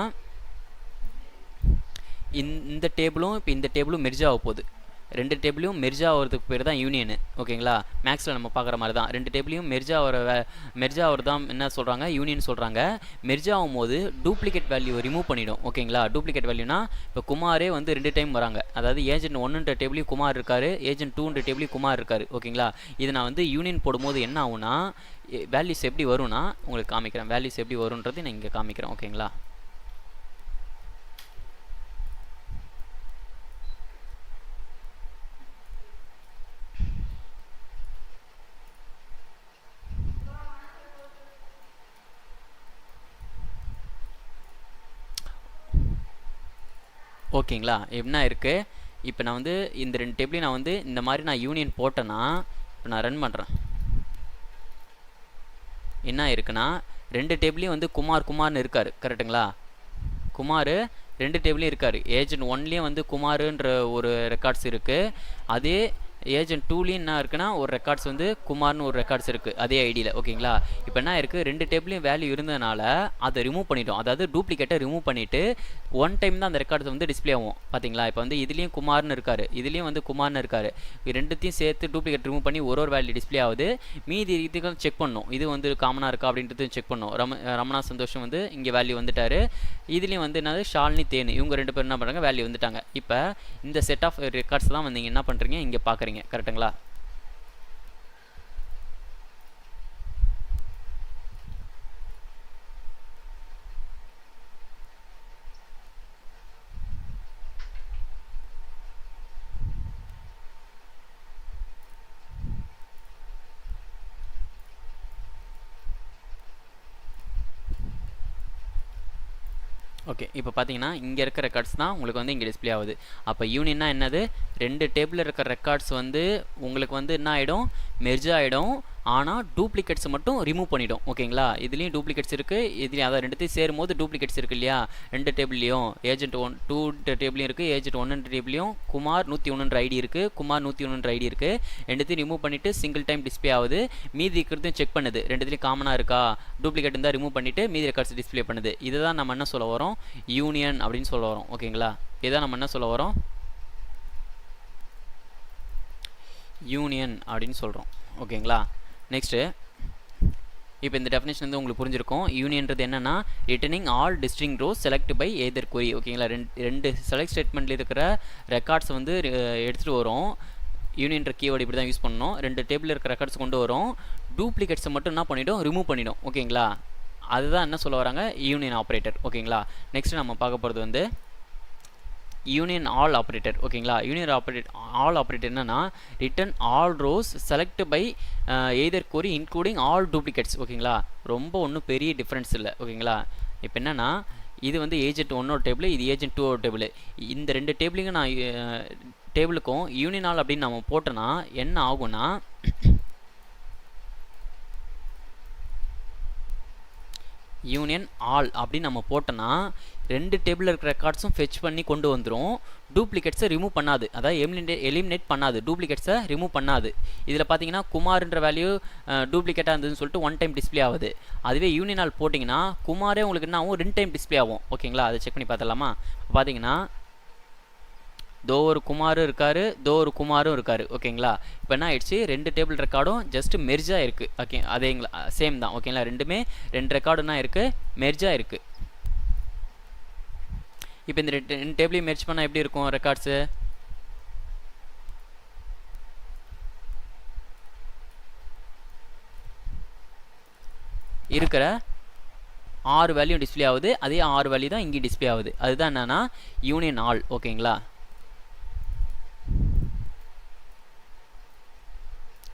இந்த டேபிளும் இப்போ இந்த டேபிளும் மெர்ஜ் ஆக போகுது, 2 டேபிளையும் மெர்ஜ் ஆகிறதுக்கு பேர் தான் யூனியனு. ஓகேங்களா, மேக்ஸில் நம்ம பார்க்குற மாதிரி தான் 2 டேபிளையும் மெர்ஜ் ஆகிறது தான் என்ன சொல்கிறாங்க, யூனியன் சொல்கிறாங்க. மெர்ஜ் ஆகும்போது டூப்ளிகேட் வேல்யூ ரிமூவ் பண்ணிடும். ஓகேங்களா, டூப்ளிகேட் வேல்யூனா இப்போ குமாரே வந்து 2 டைம் வராங்க, அதாவது ஏஜென்ட் 1 டேபிளையும் குமார் இருக்கார், ஏஜென்ட் 2 டேபிளையும் குமார் இருக்கார். ஓகேங்களா, இது நான் வந்து யூனியன் போடும்போது என்ன ஆகுனா வேல்யூஸ் எப்படி வரும்னா உங்களுக்கு காமிக்கிறேன், வேல்யூஸ் எப்படி வரும்ன்றது நான் இங்கே காமிக்கிறேன். ஓகேங்களா, ஓகேங்களா, என்ன இருக்குது, இப்போ நான் வந்து இந்த 2 டேபிளையும் நான் வந்து இந்த மாதிரி நான் யூனியன் போட்டேன்னா, இப்போ நான் ரன் பண்ணுறேன், என்ன இருக்குன்னா 2 டேபிளையும் வந்து குமார்னு இருக்கார், கரெக்டுங்களா? குமார் 2 டேபிளையும் இருக்கார். ஏஜென்ட் 1லேயும் வந்து குமாருன்ற ஒரு ரெக்கார்ட்ஸ் இருக்குது. அதே ஏஜென்ட் 2லேயும் என்ன இருக்குன்னா ஒரு ரெக்கார்ட்ஸ் வந்து குமார்னு ஒரு ரெக்கார்ட்ஸ் இருக்குது அதே ஐடியில். ஓகேங்களா? இப்போ என்ன இருக்குது, 2 டேபிளையும் வேல்யூ இருந்ததுனால அதை ரிமூவ் பண்ணிட்டோம். அதாவது டூப்ளிகேட்டை ரிமூவ் பண்ணிவிட்டு ஒன் டைம் தான் அந்த ரெக்கார்ட்ஸ் வந்து டிஸ்பிளே ஆகும். பார்த்தீங்களா? இப்போ வந்து இதுலேயும் குமார்னு இருக்கார், இதுலேயும் வந்து குமார்னு இருக்கார். ரெண்டுத்தையும் சேர்த்து டூப்ளிகேட் ரிமூவ் பண்ணி ஒரு வேல்யூ டிஸ்பிளே ஆகுது. மீதி இதுக்கு செக் பண்ணணும், இது வந்து காமனாக இருக்கா அப்படின்றது செக் பண்ணணும். ரமணா சந்தோஷம் வந்து இங்கே வேல்யூ வந்துட்டார். இதுலேயும் வந்து என்னது ஷாலினி தேனு, இவங்க 2 பேர் என்ன பண்ணுறாங்க, வேல்யூ வந்துட்டாங்க. இப்போ இந்த செட் ஆஃப் ரெக்கார்ட்ஸ் தான் வந்து நீங்கள் என்ன பண்ணுறீங்க, இங்கே பார்க்குறீங்க. கரெக்டுங்களா? ஓகே, இப்போ பார்த்தீங்கன்னா இங்கே இருக்க ரெக்கார்ட்ஸ் தான் உங்களுக்கு வந்து இங்கே டிஸ்பிளே ஆகுது. அப்போ யூனியன்னா என்னது, 2 டேபிளில் இருக்கிற ரெக்கார்ட்ஸ் வந்து உங்களுக்கு வந்து என்ன ஆகிடும், மெர்ஜ் ஆகிடும். ஆனால் டூப்ளிகேட்ஸ் மட்டும் ரிமூவ் பண்ணிடும். ஓகேங்களா? இதுலேயும் டூப்ளிகேட்ஸ் இருக்குது, இதுலேயும் அதான் ரெண்டுத்தையும் சேரும்போது டூப்ளிகேட்ஸ் இருக்குது இல்லையா, 2 டேபிள்லையும். ஏஜென்ட் 2 டேபிளையும் இருக்குது, ஏஜென்ட் 1 டேபிளையும் குமார் 101 ஐடி இருக்குது, குமார் 101 ஐடி இருக்குது. ரெண்டுத்தையும் ரிமூவ் பண்ணிவிட்டு சிங்கிள் டைம் டிஸ்பிளே ஆகுது. மீதி இருக்கிறதையும் செக் பண்ணுது, ரெண்டுத்துலேயும் காமனாக இருக்கா, டூப்ளிகேட் இருந்தால் ரிமூவ் பண்ணிவிட்டு மீதி ரெக்கார்ட்ஸ் டிஸ்பிளே பண்ணுது. இதுதான் நம்ம என்ன சொல்ல வரோம், யூனியன் அப்படின்னு சொல்ல வரோம். ஓகேங்களா? இதுதான் நம்ம என்ன சொல்ல வரோம், யூனியன் அப்படின்னு சொல்கிறோம். ஓகேங்களா? நெக்ஸ்ட்டு இப்போ இந்த டெஃபினேஷன் வந்து உங்களுக்கு புரிஞ்சிருக்கும். யூனியன்றது என்னன்னா returning all distinct rows select by either query. ஓகேங்களா? ரெண்டு செலக்ட் ஸ்டேட்மெண்ட்டில் இருக்கிற ரெக்கார்ட்ஸ் வந்து எடுத்துகிட்டு வரும். யூனியன்ற கீவேர்டு இப்படி தான் யூஸ் பண்ணணும். 2 டேபிளில் இருக்கிற ரெக்கார்ட்ஸ் கொண்டு வரும், டூப்ளிகேட்ஸை மட்டும் என்ன பண்ணிவிடும், ரிமூவ் பண்ணிவிடும். ஓகேங்களா? அதுதான் என்ன சொல்ல வராங்க, யூனியன் ஆப்ரேட்டர். ஓகேங்களா? நெக்ஸ்ட் நம்ம பார்க்க போகிறது வந்து யூனியன் ஆல் ஆப்ரேட்டர். ஓகேங்களா? யூனியன் ஆல் ஆப்ரேட்டர் என்னன்னா return all rows select by either query including all duplicates. ஓகேங்களா? ரொம்ப ஒன்றும் பெரிய டிஃப்ரென்ஸ் இல்லை. ஓகேங்களா? இப்போ என்னன்னா இது வந்து ஏஜென்ட் 1 டேபிள், இது ஏஜென்ட் 2 டேபிள். இந்த 2 டேபிளுக்கும் நான் டேபிளுக்கும் யூனியன் ஆல் அப்படின்னு நம்ம போட்டோன்னா என்ன ஆகும்னா, யூனியன் ஆல் அப்படின்னு நம்ம போட்டோன்னா 2 டேபிளில் இருக்கிற ரெக்கார்ட்ஸும் ஃபெச் பண்ணி கொண்டு வந்துடும், டூப்ளிகேட்ஸை ரிமூவ் பண்ணாது. அதாவது எலிமினேட் பண்ணாது, டூப்ளிகேட்ஸை ரிமூவ் பண்ணாது. இதில் பார்த்தீங்கன்னா குமார்ன்ற வேல்யூ டூப்ளிகேட்டாக இருந்ததுன்னு சொல்லிட்டு 1 டைம் டிஸ்பிளே ஆகுது. அதுவே யூனியன் ஆல் போட்டிங்கன்னா குமாரே உங்களுக்கு என்ன ஆகும், 2 டைம் டிஸ்பிளே ஆகும். ஓகேங்களா? அதை செக் பண்ணி பார்த்துலாமா? பார்த்தீங்கன்னா தோ ஒரு குமாரும் இருக்கார், தோ ஒரு குமாரும் இருக்கார். ஓகேங்களா? இப்போ என்ன ஆயிடுச்சு, 2 டேபிள் ரெக்கார்டும் ஜஸ்ட் மெர்ஜாக இருக்குது. ஓகே, அதேங்களா, சேம் தான். ஓகேங்களா? ரெண்டுமே 2 ரெக்கார்டுனா இருக்குது, மெர்ஜாக இருக்குது. இப்போ இந்த 2 டேபிளையும் மெர்ஜ் பண்ணால் எப்படி இருக்கும் ரெக்கார்ட்ஸு, இருக்கிற 6 வேல்யூ டிஸ்பிளே ஆகுது, அதே 6 வேல்யூ தான் இங்கே டிஸ்பிளே ஆகுது. அதுதான் என்னன்னா யூனியன் ஆல். ஓகேங்களா?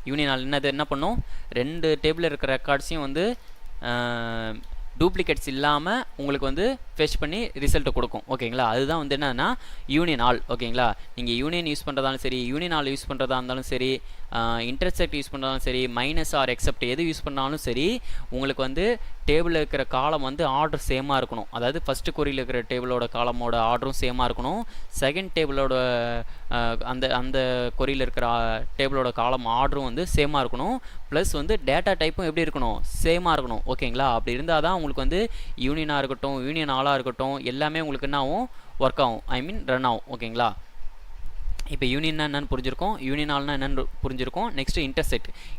யூனியன் ஆல் என்னது, என்ன பண்ணும், 2 டேபிளில் இருக்கிற ரெக்கார்ட்ஸையும் வந்து டூப்ளிகேட்ஸ் இல்லாமல் உங்களுக்கு வந்து ஃபெச் பண்ணி ரிசல்ட்டை கொடுக்கும். ஓகேங்களா? அதுதான் வந்து என்னன்னா யூனியன் ஆல். ஓகேங்களா? நீங்கள் யூனியன் யூஸ் பண்ணுறதாலும் சரி, யூனியன் ஆல் யூஸ் பண்ணுறதா இருந்தாலும் சரி, இன்டர்செக்ட் யூஸ் பண்ணுறதாலும் சரி, மைனஸ் ஆர் எக்ஸப்ட் எது யூஸ் பண்ணாலும் சரி, உங்களுக்கு வந்து டேபிளில் இருக்கிற காலம் வந்து ஆர்டர் சேமாக இருக்கணும். அதாவது ஃபஸ்ட்டு கொரியில் இருக்கிற டேபிளோட காலமோட ஆர்டரும் சேமாக இருக்கணும், செகண்ட் டேபிளோட அந்த கொரியில் இருக்கிற டேபிளோட காலம் ஆர்டரும் வந்து சேமாக இருக்கணும், ப்ளஸ் வந்து டேட்டா டைப்பும் எப்படி இருக்கணும், சேமாக இருக்கணும். ஓகேங்களா? அப்படி இருந்தால் தான் உங்களுக்கு வந்து யூனியனாக இருக்கட்டும், யூனியன் ஆலாக இருக்கட்டும், எல்லாமே உங்களுக்கு என்ன ஆகும், ஒர்க் ஆகும், ஐ மீன் ரன் ஆகும். ஓகேங்களா? இப்போ யூனியன்னா என்னென்னு புரிஞ்சிருக்கோம், யூனியன் ஆல்னா என்னென்னு புரிஞ்சிருக்கோம். நெக்ஸ்ட்டு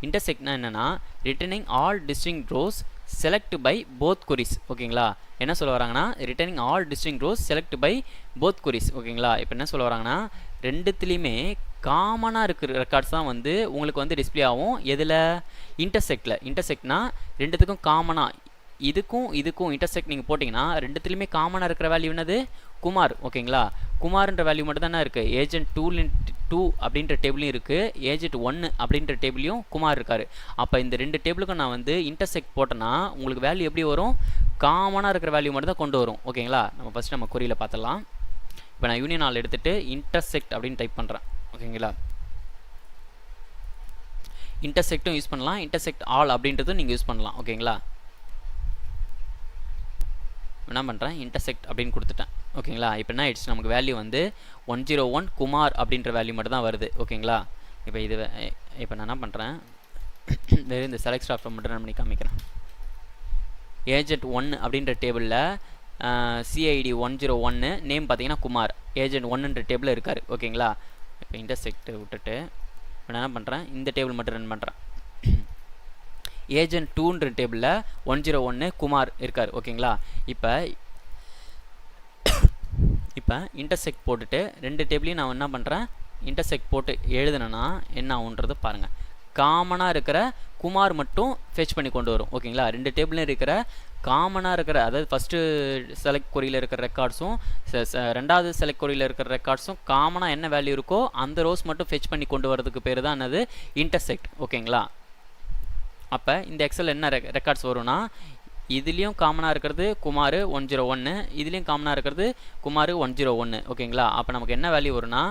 இன்டர்செக்ட்னா என்னென்னா returning all distinct rows select by both queries. ஓகேங்களா? என்ன சொல்ல வராங்கன்னா returning all distinct rows select by both queries. ஓகேங்களா? இப்போ என்ன சொல்ல வராங்கன்னா ரெண்டுத்துலேயுமே காமனாக இருக்கிற ரெக்கார்ட்ஸ் தான் வந்து உங்களுக்கு வந்து டிஸ்பிளே ஆகும். எதில், இன்டர்செக்டில். இன்டர்செக்ட்னா ரெண்டுத்துக்கும் காமனாக, இதுக்கும் இன்டர்செக்ட் நீங்கள் போட்டிங்கன்னா ரெண்டுத்துலேயுமே காமனாக இருக்கிற வேல்யூ என்னது, குமார். ஓகேங்களா? குமார்ன்ற வேல்யூ மட்டும் தானே இருக்குது. ஏஜென்ட் 2 அப்படின்ற டேபிளையும் இருக்குது, ஏஜென்ட் 1 அப்படின்ற டேபிளையும் குமார் இருக்கார். அப்போ இந்த 2 டேபிளுக்கும் நான் வந்து இன்டர்செக்ட் போட்டேன்னா உங்களுக்கு வேல்யூ எப்படி வரும், காமனாக இருக்கிற வேல்யூ மட்டும் தான் கொண்டு வரும். ஓகேங்களா? நம்ம ஃபஸ்ட்டு நம்ம கொரியில் பார்த்துடலாம். இப்போ நான் யூனியன் ஆல் எடுத்துகிட்டு இன்டர்செக்ட் அப்படின்னு டைப் பண்ணுறேன். ஓகேங்களா, இன்டர்செக்ட்டும் யூஸ் பண்ணலாம், இன்டர்செக்ட் ஆல் அப்படின்றதும் நீங்கள் யூஸ் பண்ணலாம். ஓகேங்களா, என்ன பண்ணுறேன், இன்டர்செக்ட் அப்படின்னு கொடுத்துட்டேன். ஓகேங்களா, இப்போ என்ன ஆயிடுச்சு, நமக்கு வேல்யூ வந்து 101 குமார் அப்படின்ற வேல்யூ மட்டும் தான் வருது. ஓகேங்களா, இப்போ இது இப்போ நான் என்ன பண்ணுறேன், வெறும் இந்த செலக்ட் ஸ்டார் மட்டும் ரன் பண்ணி காமிக்கிறேன். ஏஜென்ட் 1 அப்படின்ற டேபிளில் சிஐடி 101 நேம் பார்த்தீங்கன்னா குமார், ஏஜென்ட் 1ன்ற டேபிளில் இருக்கார். ஓகேங்களா, இப்போ இன்டர்செக்ட் விட்டுட்டு இப்போ நான் என்ன பண்ணுறேன், இந்த டேபிள் மட்டும் ரன் பண்ணுறேன். ஏஜென்ட் 2ன்ற டேபிளில் 101 குமார் இருக்கார். ஓகேங்களா, இப்போ இன்டர்செக்ட் போட்டுட்டு ரெண்டு டேபிளையும் நான் என்ன பண்ணுறேன், இன்டர்செக்ட் போட்டு எழுதுனேன்னா என்ன ஆகுன்றது பாருங்கள். காமனாக இருக்கிற குமார் மட்டும் ஃபெச் பண்ணி கொண்டு வரும். ஓகேங்களா, ரெண்டு டேபிள்லையும் இருக்கிற காமனாக இருக்கிற, அதாவது ஃபஸ்ட்டு செலக்ட் கொரியில் இருக்கிற ரெக்கார்ட்ஸும் ரெண்டாவது செலக்ட் கொரியில் இருக்கிற ரெக்கார்ட்ஸும் காமனாக என்ன வேல்யூ இருக்கோ அந்த ரோஸ் மட்டும் ஃபெச் பண்ணி கொண்டு வரதுக்கு பேர் தான் என்னது, இன்டர்செக்ட். ஓகேங்களா, அப்போ இந்த எக்ஸல் என்ன ரெக்கார்ட்ஸ் வரும்னா, இதுலேயும் காமனாக இருக்கிறது குமார் 101, இதுலேயும் காமனாக இருக்கிறது குமார் 101. ஓகேங்களா, அப்போ நமக்கு என்ன வேல்யூ வரும்னா,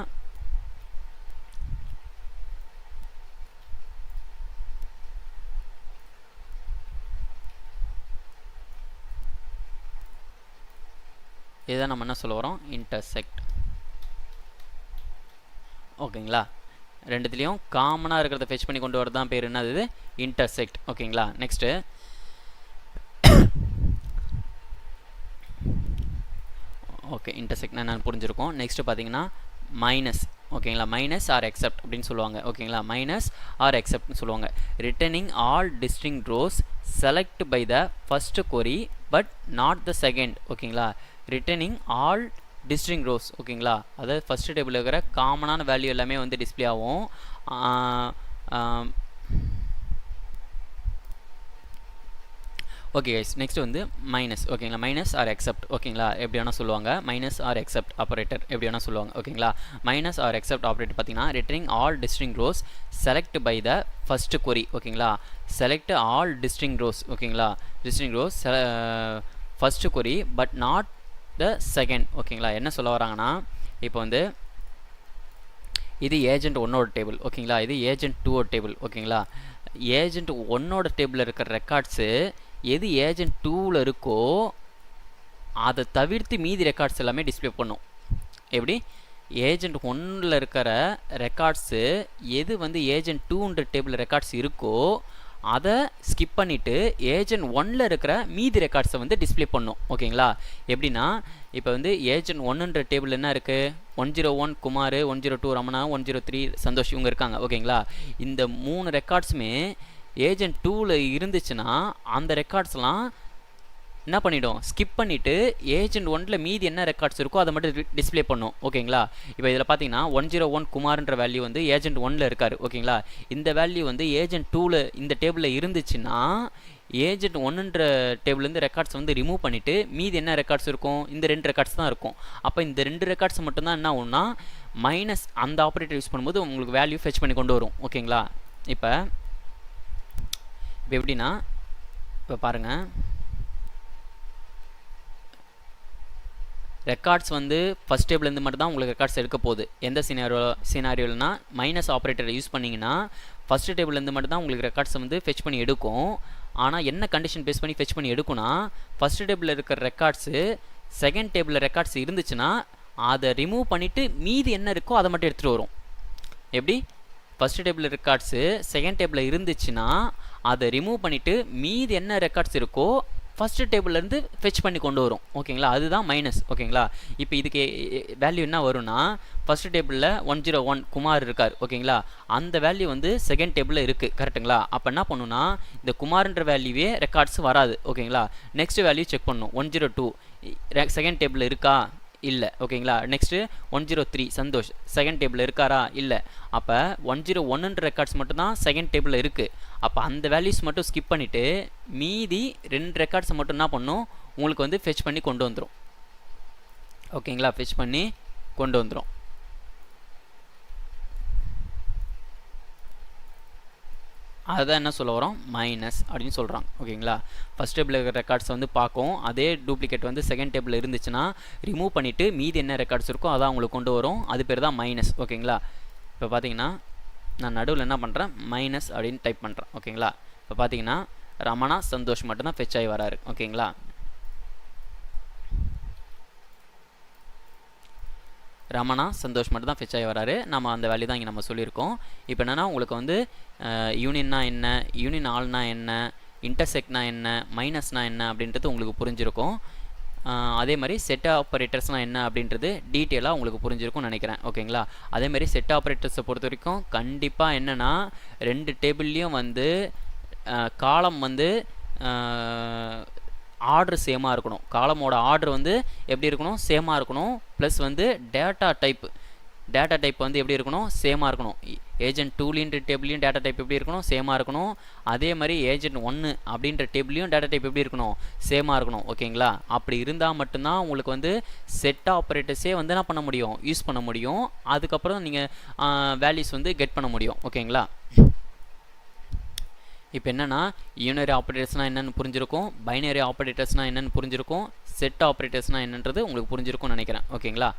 இதுதான் நம்ம என்ன சொல்ல வரோம், இன்டர்செக்ட். ஓகேங்களா, ரெண்டுத்துலேயும் காமனாக இருக்கிறத ஃபெச் பண்ணி கொண்டு வரது தான் பேர் என்னது, இன்டர்செக்ட். ஓகேங்களா, நெக்ஸ்ட்டு ஓகே, இன்டர்செக்ட் நான் புரிஞ்சிருக்கோம். நெக்ஸ்ட்டு பார்த்தீங்கன்னா மைனஸ். ஓகேங்களா, மைனஸ் ஆர் எக்ஸப்ட் அப்படின்னு சொல்லுவாங்க. ஓகேங்களா, மைனஸ் ஆர் எக்ஸப்ட்னு சொல்லுவாங்க. Returning all distinct rows select by the first query but not the second. ஓகேங்களா, ரிட்டர்னிங் ஆல் டிஸ்டிங்க்ட் ரோஸ். ஓகேங்களா, அதாவது ஃபஸ்ட்டு டேபிளில் இருக்கிற காமனான வேல்யூ எல்லாமே வந்து டிஸ்பிளே ஆகும். ஓகே கைஸ், நெக்ஸ்ட் வந்து மைனஸ். ஓகேங்களா, மைனஸ் ஆர் எக்ஸப்ட். ஓகேங்களா, எப்படி வேணால் சொல்லுவாங்க, மைனஸ் ஆர் எக்ஸப்ட் ஆப்ரேட்டர் எப்படி வேணால் சொல்லுவாங்க. ஓகேங்களா, மைனஸ் ஆர் எக்ஸப்ட் ஆப்ரேட்டர் பார்த்தீங்கன்னா returning all distinct rows select by the first query. ஓகேங்களா, செலக்ட் ஆல் டிஸ்டிங்க்ட் ரோஸ். ஓகேங்களா, distinct rows first query but not the second. ஓகேங்களா, என்ன சொல்ல வராங்கன்னா, இப்போ வந்து இது ஏஜென்ட் 1ஓட டேபிள். ஓகேங்களா, இது ஏஜென்ட் 2ஓட டேபிள். ஓகேங்களா, ஏஜென்ட் 1ஓட டேபிளில் இருக்கிற ரெக்கார்ட்ஸு எது ஏஜென்ட் 2ல் இருக்கோ அதை தவிர்த்து மீதி ரெக்கார்ட்ஸ் எல்லாமே டிஸ்பிளே பண்ணும். எப்படி, ஏஜென்ட் 1ல் இருக்கிற ரெக்கார்ட்ஸு எது வந்து ஏஜென்ட் 2ன்ற டேபிள் ரெக்கார்ட்ஸ் இருக்கோ அதை ஸ்கிப் பண்ணிவிட்டு ஏஜென்ட் 1ல் இருக்கிற மீதி ரெக்கார்ட்ஸை வந்து டிஸ்பிளே பண்ணும். ஓகேங்களா, எப்படின்னா இப்போ வந்து ஏஜென்ட் 1ன்ற டேபிள் என்ன இருக்குது, 101 குமார், 102 ரமணா, 103 சந்தோஷ் இவங்க இருக்காங்க. ஓகேங்களா, இந்த 3 ரெக்கார்ட்ஸுமே ஏஜென்ட் 2ல் இருந்துச்சுன்னா அந்த ரெக்கார்ட்ஸ்லாம் என்ன பண்ணிவிடும், ஸ்கிப் பண்ணிவிட்டு ஏஜென்ட் 1ல் மீதி என்ன ரெக்கார்ட்ஸ் இருக்கோ அதை மட்டும் டிஸ்பிளே பண்ணும். ஓகேங்களா, இப்போ இதில் பார்த்தீங்கன்னா 101 குமார்ன்ற வேல்யூ வந்து ஏஜென்ட் 1ல் இருக்கார். ஓகேங்களா, இந்த வேல்யூ வந்து ஏஜென்ட் 2ல் இந்த டேபிளில் இருந்துச்சுன்னா ஏஜென்ட் 1ன்ற டேபிள்லேருந்து ரெக்கார்ட்ஸ் வந்து ரிமூவ் பண்ணிவிட்டு மீதி என்ன ரெக்கார்ட்ஸ் இருக்கும், இந்த 2 ரெக்கார்ட்ஸ் தான் இருக்கும். அப்போ இந்த 2 ரெக்கார்ட்ஸ் மட்டும்தான் என்ன ஆகும்னா மைனஸ் அந்த ஆப்ரேட்டர் யூஸ் பண்ணும்போது உங்களுக்கு வேல்யூ ஃபெச் பண்ணி கொண்டு வரும். ஓகேங்களா, இப்போ எப்படின்னா, இப்போ பாருங்கள், ரெக்கார்ட்ஸ் வந்து ஃபஸ்ட் டேபிள்லேருந்து மட்டும் தான் உங்களுக்கு ரெக்கார்ட்ஸ் எடுக்க போகுது. எந்த சினாரியோலனா மைனஸ் ஆப்ரேட்டரை யூஸ் பண்ணிங்கன்னா ஃபஸ்ட்டு டேபிள்லேருந்து மட்டும் தான் உங்களுக்கு ரெக்கார்ட்ஸை வந்து ஃபெச் பண்ணி எடுக்கும். ஆனால் என்ன கண்டிஷன் பேஸ் பண்ணி ஃபெச் பண்ணி எடுக்கும்னா, ஃபஸ்ட்டு டேபிளில் இருக்கிற ரெக்கார்ட்ஸு செகண்ட் டேபிளில் ரெக்கார்ட்ஸ் இருந்துச்சுன்னா அதை ரிமூவ் பண்ணிவிட்டு மீதி என்ன இருக்கோ அதை மட்டும் எடுத்துகிட்டு வரும். எப்படி, ஃபஸ்ட்டு டேபிள் ரெக்கார்ட்ஸு செகண்ட் டேபிளில் இருந்துச்சுன்னா அதை ரிமூவ் பண்ணிவிட்டு மீதி என்ன ரெக்கார்ட்ஸ் இருக்கோ ஃபஸ்ட்டு டேபிள்லேருந்து ஃபெச் பண்ணி கொண்டு வரும். ஓகேங்களா, அதுதான் மைனஸ். ஓகேங்களா, இப்போ இதுக்கு வேல்யூ என்ன வரும்னா, ஃபஸ்ட்டு டேபிளில் 101 குமார் இருக்கார். ஓகேங்களா, அந்த வேல்யூ வந்து செகண்ட் டேபிளில் இருக்குது. கரெக்டுங்களா, அப்போ என்ன பண்ணுன்னா இந்த குமார்ன்ற வேல்யூவே ரெக்கார்ட்ஸ் வராது. ஓகேங்களா, நெக்ஸ்ட் வேல்யூ செக் பண்ணணும். 102 செகண்ட் டேபிளில் இருக்கா, இல்லை. ஓகேங்களா, நெக்ஸ்ட்டு 103 சந்தோஷ் செகண்ட் டேபிளில் இருக்காரா, இல்லை. அப்போ 101ன்ற ரெக்கார்ட்ஸ் மட்டும்தான் செகண்ட் டேபிளில் இருக்குது. அப்போ அந்த வேல்யூஸ் மட்டும் ஸ்கிப் பண்ணிவிட்டு மீதி 2 ரெக்கார்ட்ஸை மட்டும் என்ன பண்ணும், உங்களுக்கு வந்து ஃபெச் பண்ணி கொண்டு வந்துடும். ஓகேங்களா, ஃபெச் பண்ணி கொண்டு வந்துடும். அதுதான் என்ன சொல்ல வரோம், மைனஸ் அப்படின்னு சொல்கிறாங்க. ஓகேங்களா, ஃபஸ்ட் டேபிள் இருக்கிற ரெக்கார்ட்ஸ் வந்து பார்க்கும், அதே டூப்ளிகேட் வந்து செகண்ட் டேபிள் இருந்துச்சுன்னா ரிமூவ் பண்ணிவிட்டு மீதி என்ன ரெக்கார்ட்ஸ் இருக்கோ அதான் உங்களுக்கு கொண்டு வரும். அது பேர் தான் மைனஸ். ஓகேங்களா, இப்போ பார்த்தீங்கன்னா நான் நடுவில் என்ன பண்ணுறேன், மைனஸ் அப்படின்னு டைப் பண்ணுறேன். ஓகேங்களா, இப்போ பார்த்தீங்கன்னா ரமணா சந்தோஷ் மட்டும்தான் ஃபெச் ஆகி வராரு. ஓகேங்களா, ரமணா சந்தோஷ் மட்டும் தான் ஃபெச் ஆகி வராரு. நம்ம அந்த வேல்யூ தான் இங்கே நம்ம சொல்லியிருக்கோம். இப்போ என்னென்னா உங்களுக்கு வந்து யூனியன்னா என்ன, யூனியன் ஆல்னா என்ன, இன்டர்செக்ட்னா என்ன, மைனஸ்னா என்ன அப்படின்றது உங்களுக்கு புரிஞ்சிருக்கும். அதே மாதிரி செட் ஆப்ரேட்டர்ஸ்னால் என்ன அப்படின்றது டீட்டெயிலாக உங்களுக்கு புரிஞ்சிருக்கும்னு நினைக்கிறேன். ஓகேங்களா, அதே மாதிரி செட் ஆப்ரேட்டர்ஸை பொறுத்த வரைக்கும் கண்டிப்பாக என்னென்னா 2 டேபிள்லேயும் வந்து காலம் வந்து ஆர்டர் சேமாக இருக்கணும். காலமோட ஆர்டர் வந்து எப்படி இருக்கணும், சேமாக இருக்கணும். ப்ளஸ் வந்து டேட்டா டைப் வந்து எப்படி இருக்கணும், சேமாக இருக்கணும். ஏஜென்ட் 2 டேபிள்லையும் டேட்டா டைப் எப்படி இருக்கணும், சேமாக இருக்கணும். அதே மாதிரி ஏஜென்ட் 1 அப்படின்ற டேபிள்லையும் டேட்டா டைப் எப்படி இருக்கணும், சேமாக இருக்கணும். ஓகேங்களா, அப்படி இருந்தால் மட்டும்தான் உங்களுக்கு வந்து செட் ஆப்ரேட்டர்ஸே வந்து என்ன பண்ண முடியும், யூஸ் பண்ண முடியும். அதுக்கப்புறம் நீங்கள் வேல்யூஸ் வந்து கெட் பண்ண முடியும். ஓகேங்களா, இப்போ என்னென்னா யூனரி ஆப்ரேட்டர்ஸ்னால் என்னென்னு புரிஞ்சிருக்கும், பைனரி ஆப்ரேட்டர்ஸ்னால் என்னென்னு புரிஞ்சிருக்கும், செட் ஆப்ரேட்டர்ஸ்னால் என்னன்றது உங்களுக்கு புரிஞ்சிருக்கும்னு நினைக்கிறேன். ஓகேங்களா.